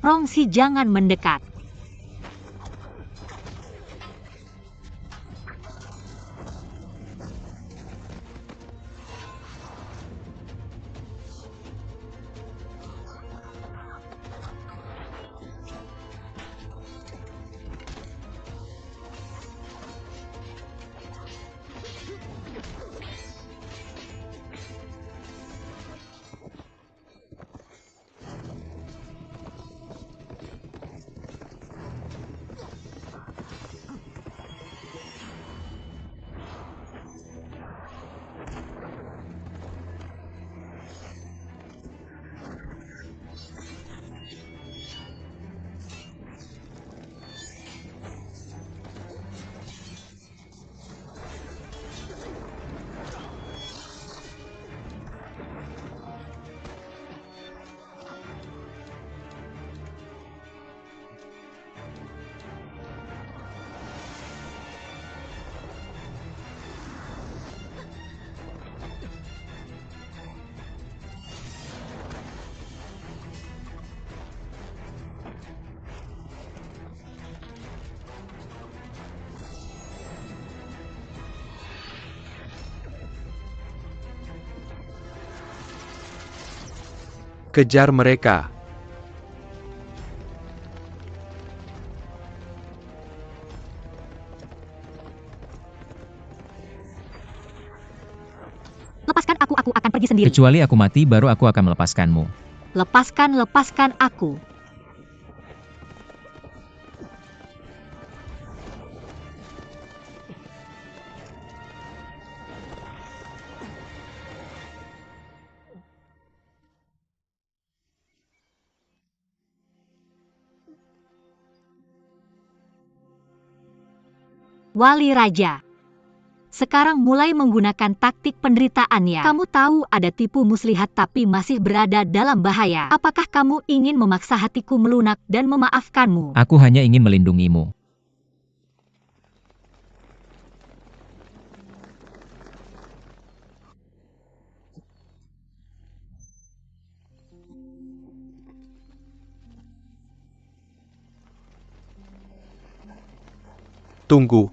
Rongsi, jangan mendekat. Kejar mereka. Lepaskan aku akan pergi sendiri. Kecuali aku mati, baru aku akan melepaskanmu. Lepaskan aku. Wali Raja sekarang mulai menggunakan taktik penderitaannya. Kamu tahu ada tipu muslihat tapi masih berada dalam bahaya. Apakah kamu ingin memaksa hatiku melunak dan memaafkanmu? Aku hanya ingin melindungimu. Tunggu.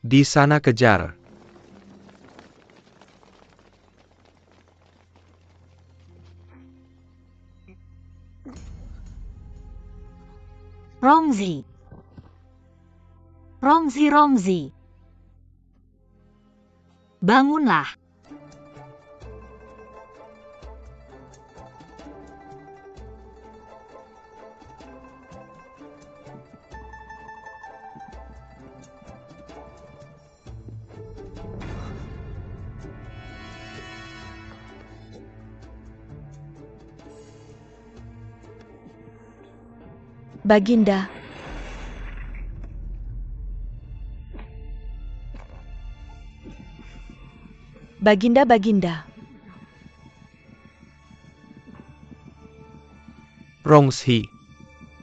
Di sana kejar. Rongzi. Rongzi, Rongzi. Bangunlah. Baginda. Baginda, Baginda. Rongzi,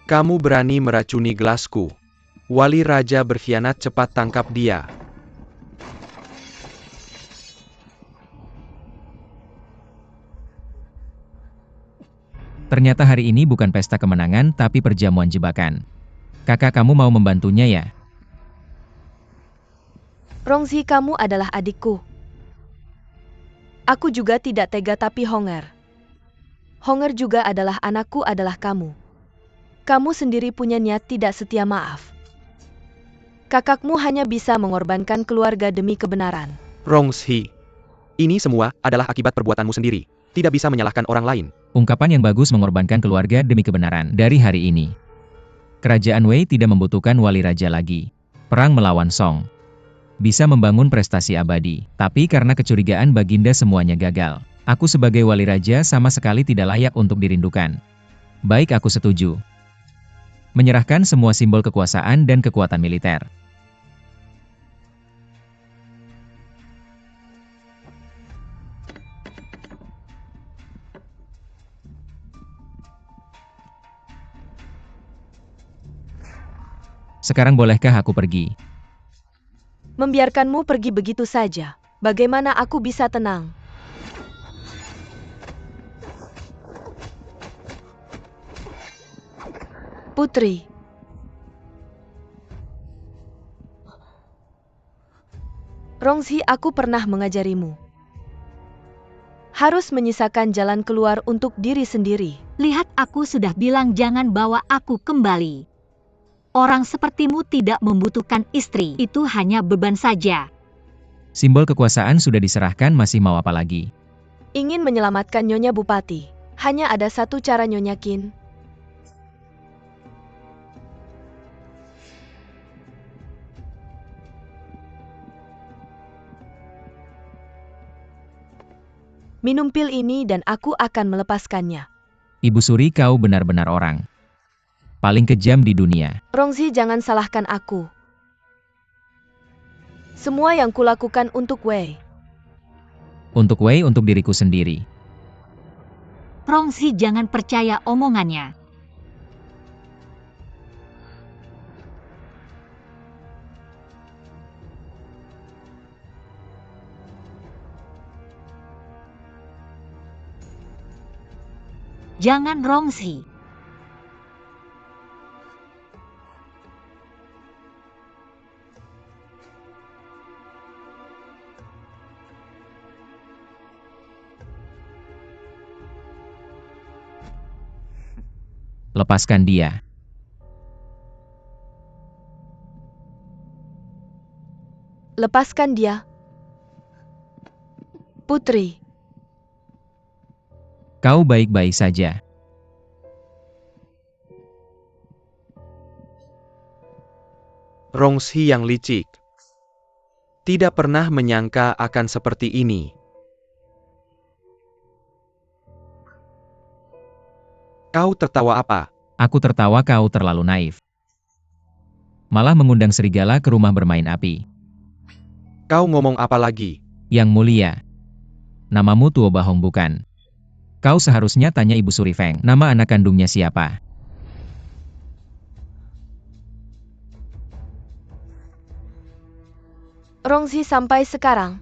kamu berani meracuni gelasku. Wali Raja berkhianat, cepat tangkap dia. Ternyata hari ini bukan pesta kemenangan tapi perjamuan jebakan. Kakak kamu mau membantunya ya? Rongzi, kamu adalah adikku. Aku juga tidak tega, tapi Honger. Honger juga adalah anakku, adalah kamu. Kamu sendiri punya niat tidak setia, maaf. Kakakmu hanya bisa mengorbankan keluarga demi kebenaran. Rongzi, ini semua adalah akibat perbuatanmu sendiri. Tidak bisa menyalahkan orang lain. Ungkapan yang bagus, mengorbankan keluarga demi kebenaran. Dari hari ini, Kerajaan Wei tidak membutuhkan wali raja lagi. Perang melawan Song bisa membangun prestasi abadi. Tapi karena kecurigaan Baginda semuanya gagal. Aku sebagai wali raja sama sekali tidak layak untuk dirindukan. Baik, aku setuju. Menyerahkan semua simbol kekuasaan dan kekuatan militer. Sekarang bolehkah aku pergi? Membiarkanmu pergi begitu saja. Bagaimana aku bisa tenang? Putri. Rongzi, aku pernah mengajarimu. Harus menyisakan jalan keluar untuk diri sendiri. Lihat, aku sudah bilang jangan bawa aku kembali. Orang sepertimu tidak membutuhkan istri, itu hanya beban saja. Simbol kekuasaan sudah diserahkan, masih mau apa lagi? Ingin menyelamatkan Nyonya Bupati. Hanya ada satu cara, Nyonya Qin. Minum pil ini dan aku akan melepaskannya. Ibu Suri, kau benar-benar orang paling kejam di dunia. Rongzi, jangan salahkan aku. Semua yang kulakukan untuk Wei. Untuk Wei, untuk diriku sendiri. Rongzi, jangan percaya omongannya. Jangan, Rongzi. Lepaskan dia. Lepaskan dia. Putri. Kau baik-baik saja. Rongzi yang licik. Tidak pernah menyangka akan seperti ini. Kau tertawa apa? Aku tertawa, kau terlalu naif. Malah mengundang serigala ke rumah bermain api. Kau ngomong apa lagi? Yang mulia, namamu Tuo Bahong bukan? Kau seharusnya tanya Ibu Suri Feng, nama anak kandungnya siapa? Rongzi, sampai sekarang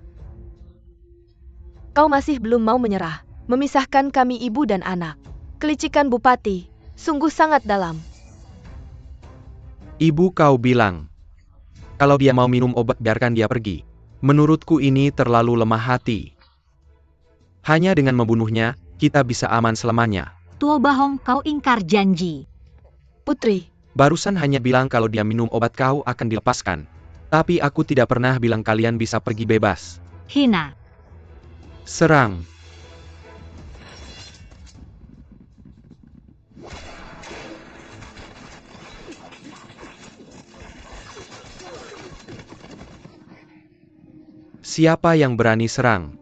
kau masih belum mau menyerah, memisahkan kami ibu dan anak. Kelicikan Bupati sungguh sangat dalam. Ibu, kau bilang, kalau dia mau minum obat biarkan dia pergi. Menurutku ini terlalu lemah hati. Hanya dengan membunuhnya, kita bisa aman selamanya. Tuo Bahong, kau ingkar janji. Putri. Barusan hanya bilang kalau dia minum obat kau akan dilepaskan. Tapi aku tidak pernah bilang kalian bisa pergi bebas. Hina. Serang. Siapa yang berani serang?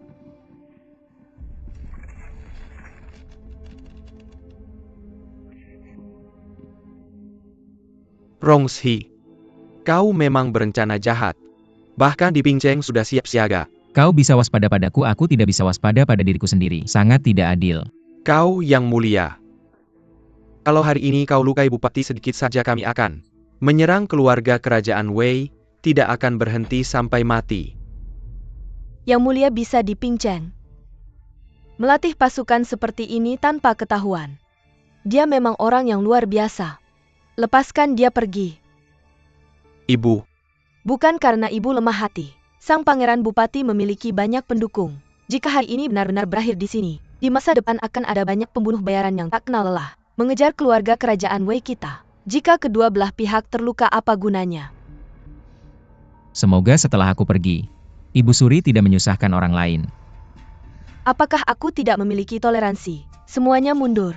Rongshi, kau memang berencana jahat. Bahkan Di Pingcheng sudah siap siaga. Kau bisa waspada padaku, aku tidak bisa waspada pada diriku sendiri. Sangat tidak adil. Kau yang mulia. Kalau hari ini kau lukai bupati sedikit saja kami akan menyerang keluarga kerajaan Wei, tidak akan berhenti sampai mati. Yang mulia bisa Di Pingcheng melatih pasukan seperti ini tanpa ketahuan. Dia memang orang yang luar biasa. Lepaskan dia pergi. Ibu. Bukan karena ibu lemah hati. Sang pangeran bupati memiliki banyak pendukung. Jika hari ini benar-benar berakhir di sini, di masa depan akan ada banyak pembunuh bayaran yang tak kenal lelah mengejar keluarga kerajaan Wei kita. Jika kedua belah pihak terluka, apa gunanya? Semoga setelah aku pergi, Ibu Suri tidak menyusahkan orang lain. Apakah aku tidak memiliki toleransi? Semuanya mundur.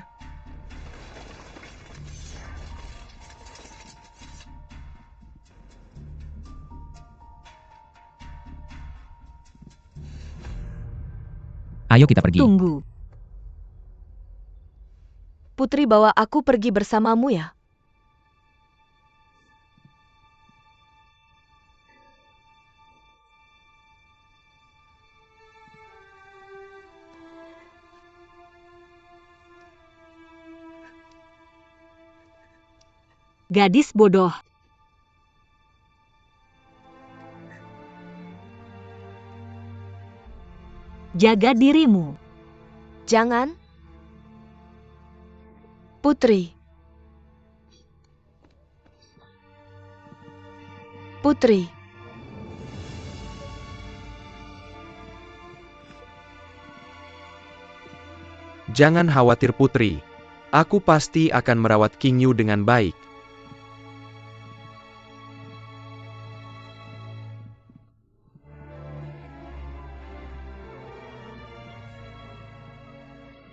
Ayo kita pergi. Tunggu. Putri bawa aku pergi bersamamu ya. Gadis bodoh. Jaga dirimu. Jangan. Putri. Putri. Jangan khawatir Putri. Aku pasti akan merawat King Yu dengan baik.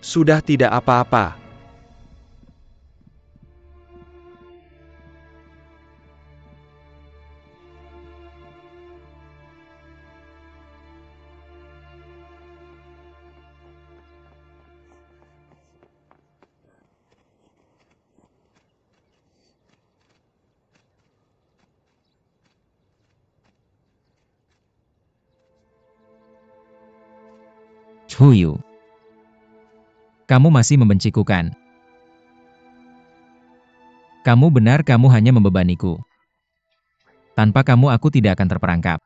Sudah tidak apa-apa. Chuyu. Kamu masih membenciku kan? Kamu benar, kamu hanya membebaniku. Tanpa kamu aku tidak akan terperangkap.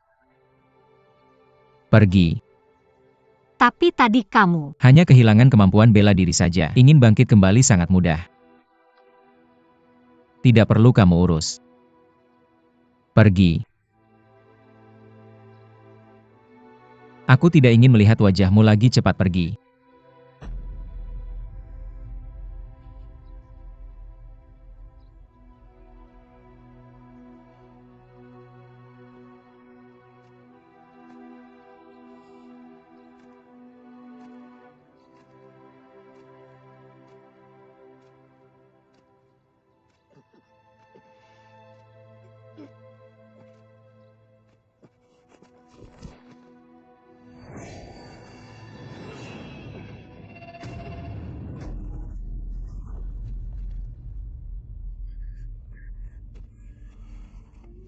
Pergi. Tapi tadi kamu. Hanya kehilangan kemampuan bela diri saja. Ingin bangkit kembali sangat mudah. Tidak perlu kamu urus. Pergi. Aku tidak ingin melihat wajahmu lagi, cepat pergi.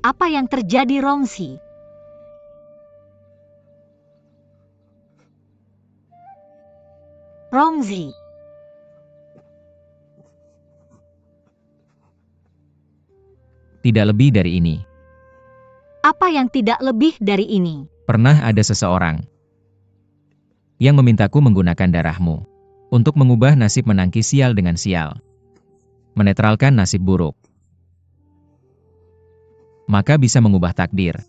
Apa yang terjadi, Rongshi? Rongshi. Tidak lebih dari ini. Apa yang tidak lebih dari ini? Pernah ada seseorang yang memintaku menggunakan darahmu untuk mengubah nasib, menangkis sial dengan sial, menetralkan nasib buruk, maka bisa mengubah takdir,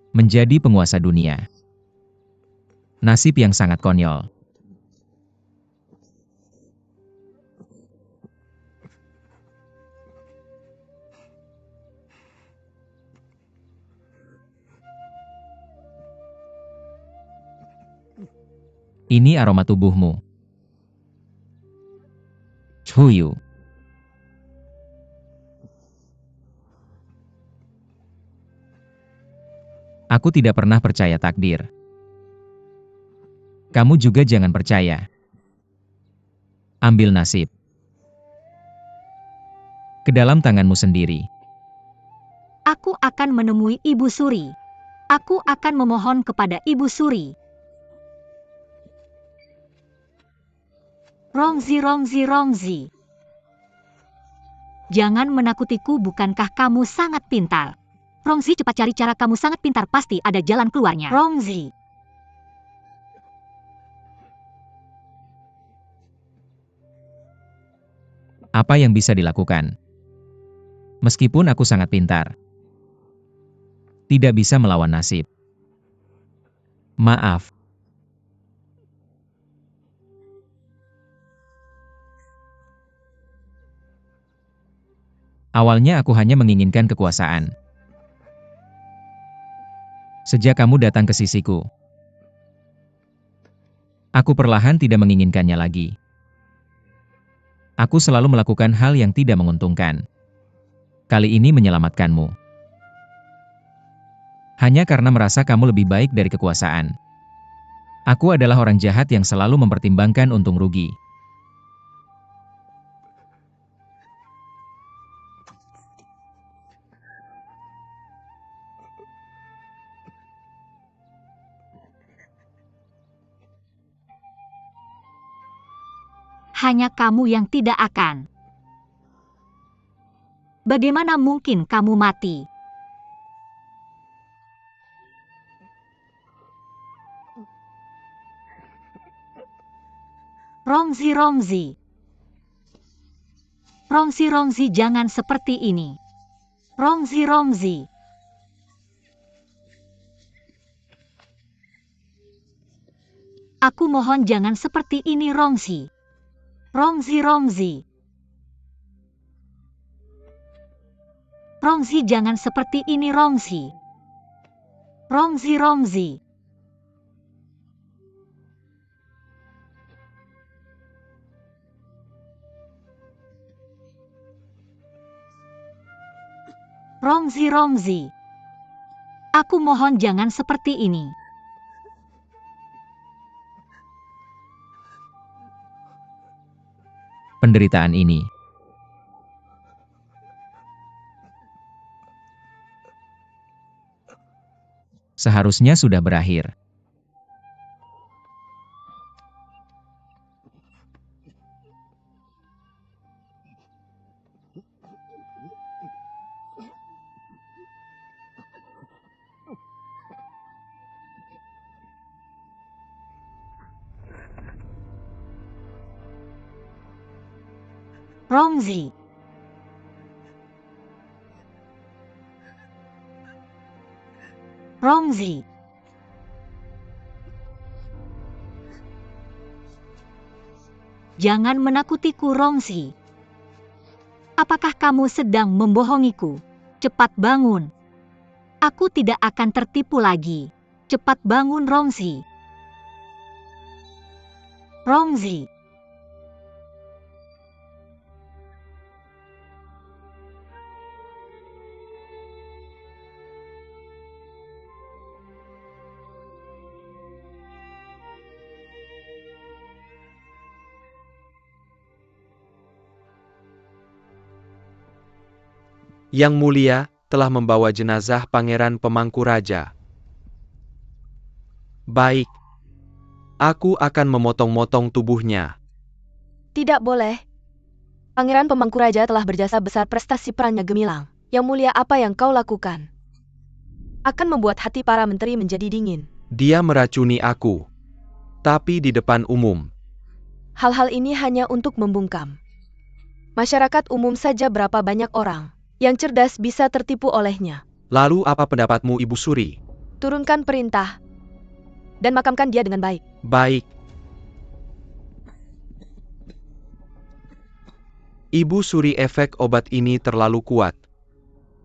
menjadi penguasa dunia. Nasib yang sangat konyol. Ini aroma tubuhmu. Chuyu. Aku tidak pernah percaya takdir. Kamu juga jangan percaya. Ambil nasib ke dalam tanganmu sendiri. Aku akan menemui Ibu Suri. Aku akan memohon kepada Ibu Suri. Rongzi. Jangan menakutiku, bukankah kamu sangat pintar? Rongzi, cepat cari cara, kamu sangat pintar, pasti ada jalan keluarnya. Rongzi. Apa yang bisa dilakukan? Meskipun aku sangat pintar, tidak bisa melawan nasib. Maaf. Awalnya aku hanya menginginkan kekuasaan. Sejak kamu datang ke sisiku, aku perlahan tidak menginginkannya lagi. Aku selalu melakukan hal yang tidak menguntungkan. Kali ini menyelamatkanmu. Hanya karena merasa kamu lebih baik dari kekuasaan. Aku adalah orang jahat yang selalu mempertimbangkan untung rugi. Hanya kamu yang tidak akan. Bagaimana mungkin kamu mati? Rongzi. Rongzi, jangan seperti ini. Rongzi. Aku mohon jangan seperti ini, Rongzi. Rongzi. Rongzi, jangan seperti ini, Rongzi. Rongzi. Rongzi. Aku mohon jangan seperti ini. Penderitaan ini seharusnya sudah berakhir. Rongzi. Jangan menakutiku, Rongzi. Apakah kamu sedang membohongiku? Cepat bangun. Aku tidak akan tertipu lagi. Cepat bangun, Rongzi. Rongzi. Yang Mulia telah membawa jenazah Pangeran Pemangku Raja. Baik. Aku akan memotong-motong tubuhnya. Tidak boleh. Pangeran Pemangku Raja telah berjasa besar, prestasi perannya gemilang. Yang Mulia, apa yang kau lakukan akan membuat hati para menteri menjadi dingin. Dia meracuni aku. Tapi di depan umum. Hal-hal ini hanya untuk membungkam masyarakat umum saja. Berapa banyak orang yang cerdas bisa tertipu olehnya. Lalu apa pendapatmu, Ibu Suri? Turunkan perintah dan makamkan dia dengan baik. Baik. Ibu Suri, efek obat ini terlalu kuat.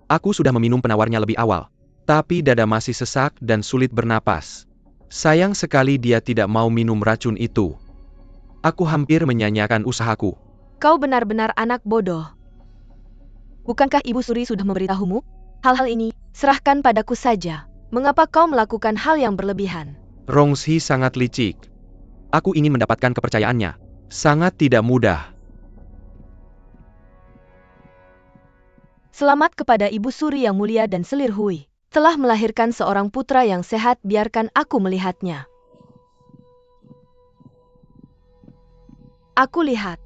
Aku sudah meminum penawarnya lebih awal. Tapi dada masih sesak dan sulit bernapas. Sayang sekali dia tidak mau minum racun itu. Aku hampir menyanyiakan usahaku. Kau benar-benar anak bodoh. Bukankah Ibu Suri sudah memberitahumu? Hal-hal ini, serahkan padaku saja. Mengapa kau melakukan hal yang berlebihan? Rongsi sangat licik. Aku ingin mendapatkan kepercayaannya. Sangat tidak mudah. Selamat kepada Ibu Suri yang mulia dan Selir Hui. Telah melahirkan seorang putra yang sehat, biarkan aku melihatnya. Aku lihat.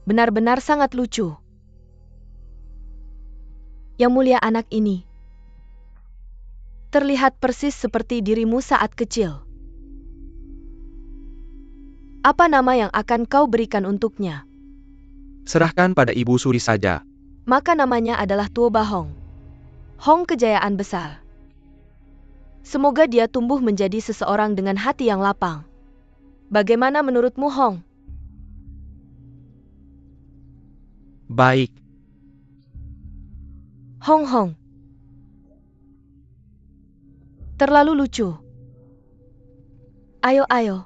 Benar-benar sangat lucu. Yang mulia, anak ini terlihat persis seperti dirimu saat kecil. Apa nama yang akan kau berikan untuknya? Serahkan pada Ibu Suri saja. Maka namanya adalah Tuo Bahong. Hong kejayaan besar. Semoga dia tumbuh menjadi seseorang dengan hati yang lapang. Bagaimana menurutmu, Hong? Baik. Hong. Terlalu lucu. Ayo.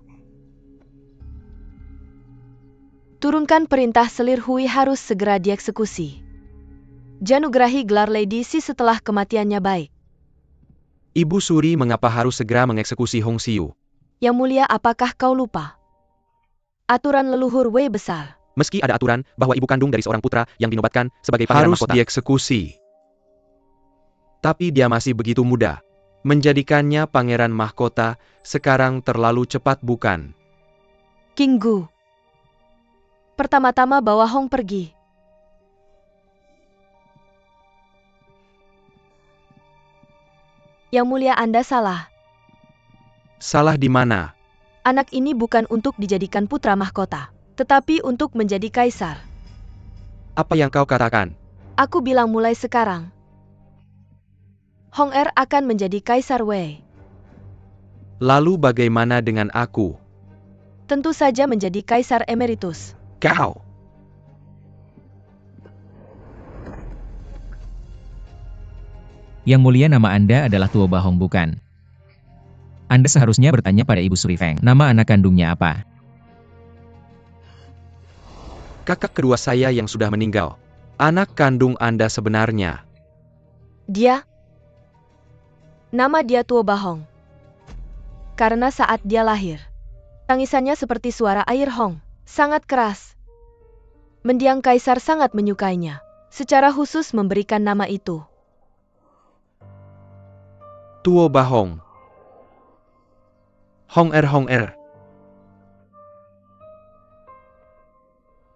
Turunkan perintah Selir Hui harus segera dieksekusi. Janugerahi gelar Lady Si setelah kematiannya baik. Ibu Suri mengapa harus segera mengeksekusi Hong Xiu? Yang mulia, apakah kau lupa? Aturan leluhur Wei besar. Meski ada aturan bahwa ibu kandung dari seorang putra yang dinobatkan sebagai pangeran mahkota harus dieksekusi. Tapi dia masih begitu muda. Menjadikannya pangeran mahkota sekarang terlalu cepat, bukan? King Gu. Pertama-tama bawa Hong pergi. Yang mulia, Anda salah. Salah di mana? Anak ini bukan untuk dijadikan putra mahkota, tetapi untuk menjadi kaisar. Apa yang kau katakan? Aku bilang mulai sekarang, Hong Er akan menjadi kaisar Wei. Lalu bagaimana dengan aku? Tentu saja menjadi kaisar emeritus. Kau! Yang mulia, nama Anda adalah Tuo Bahong, bukan? Anda seharusnya bertanya pada Ibu Suri Feng. Nama anak kandungnya apa? Kakak kedua saya yang sudah meninggal. Anak kandung Anda sebenarnya. Dia? Nama dia Tuo Bahong. Karena saat dia lahir, tangisannya seperti suara air Hong. Sangat keras. Mendiang kaisar sangat menyukainya. Secara khusus memberikan nama itu. Tuo Bahong. Hong Er.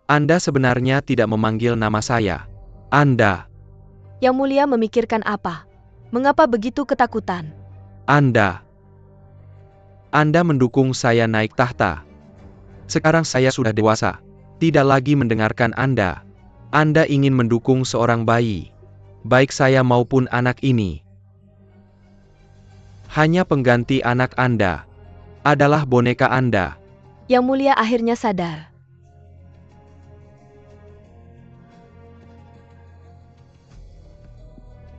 Anda sebenarnya tidak memanggil nama saya. Anda. Yang mulia memikirkan apa? Mengapa begitu ketakutan? Anda mendukung saya naik tahta. Sekarang saya sudah dewasa. Tidak lagi mendengarkan Anda. Anda ingin mendukung seorang bayi. Baik saya maupun anak ini. Hanya pengganti anak Anda. Adalah boneka Anda. Yang mulia akhirnya sadar.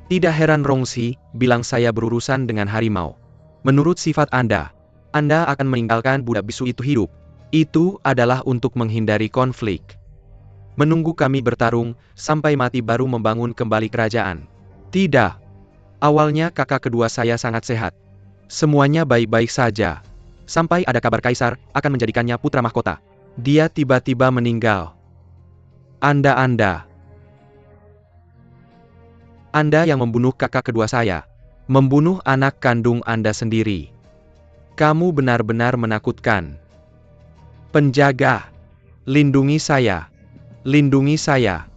Tidak heran Rongsi bilang saya berurusan dengan harimau. Menurut sifat Anda akan meninggalkan budak bisu itu hidup. Itu adalah untuk menghindari konflik. Menunggu kami bertarung sampai mati baru membangun kembali kerajaan. Tidak. Awalnya kakak kedua saya sangat sehat. Semuanya baik-baik saja. Sampai ada kabar kaisar akan menjadikannya putra mahkota. Dia tiba-tiba meninggal. Anda yang membunuh kakak kedua saya. Membunuh anak kandung Anda sendiri. Kamu benar-benar menakutkan. Penjaga, lindungi saya. Lindungi saya.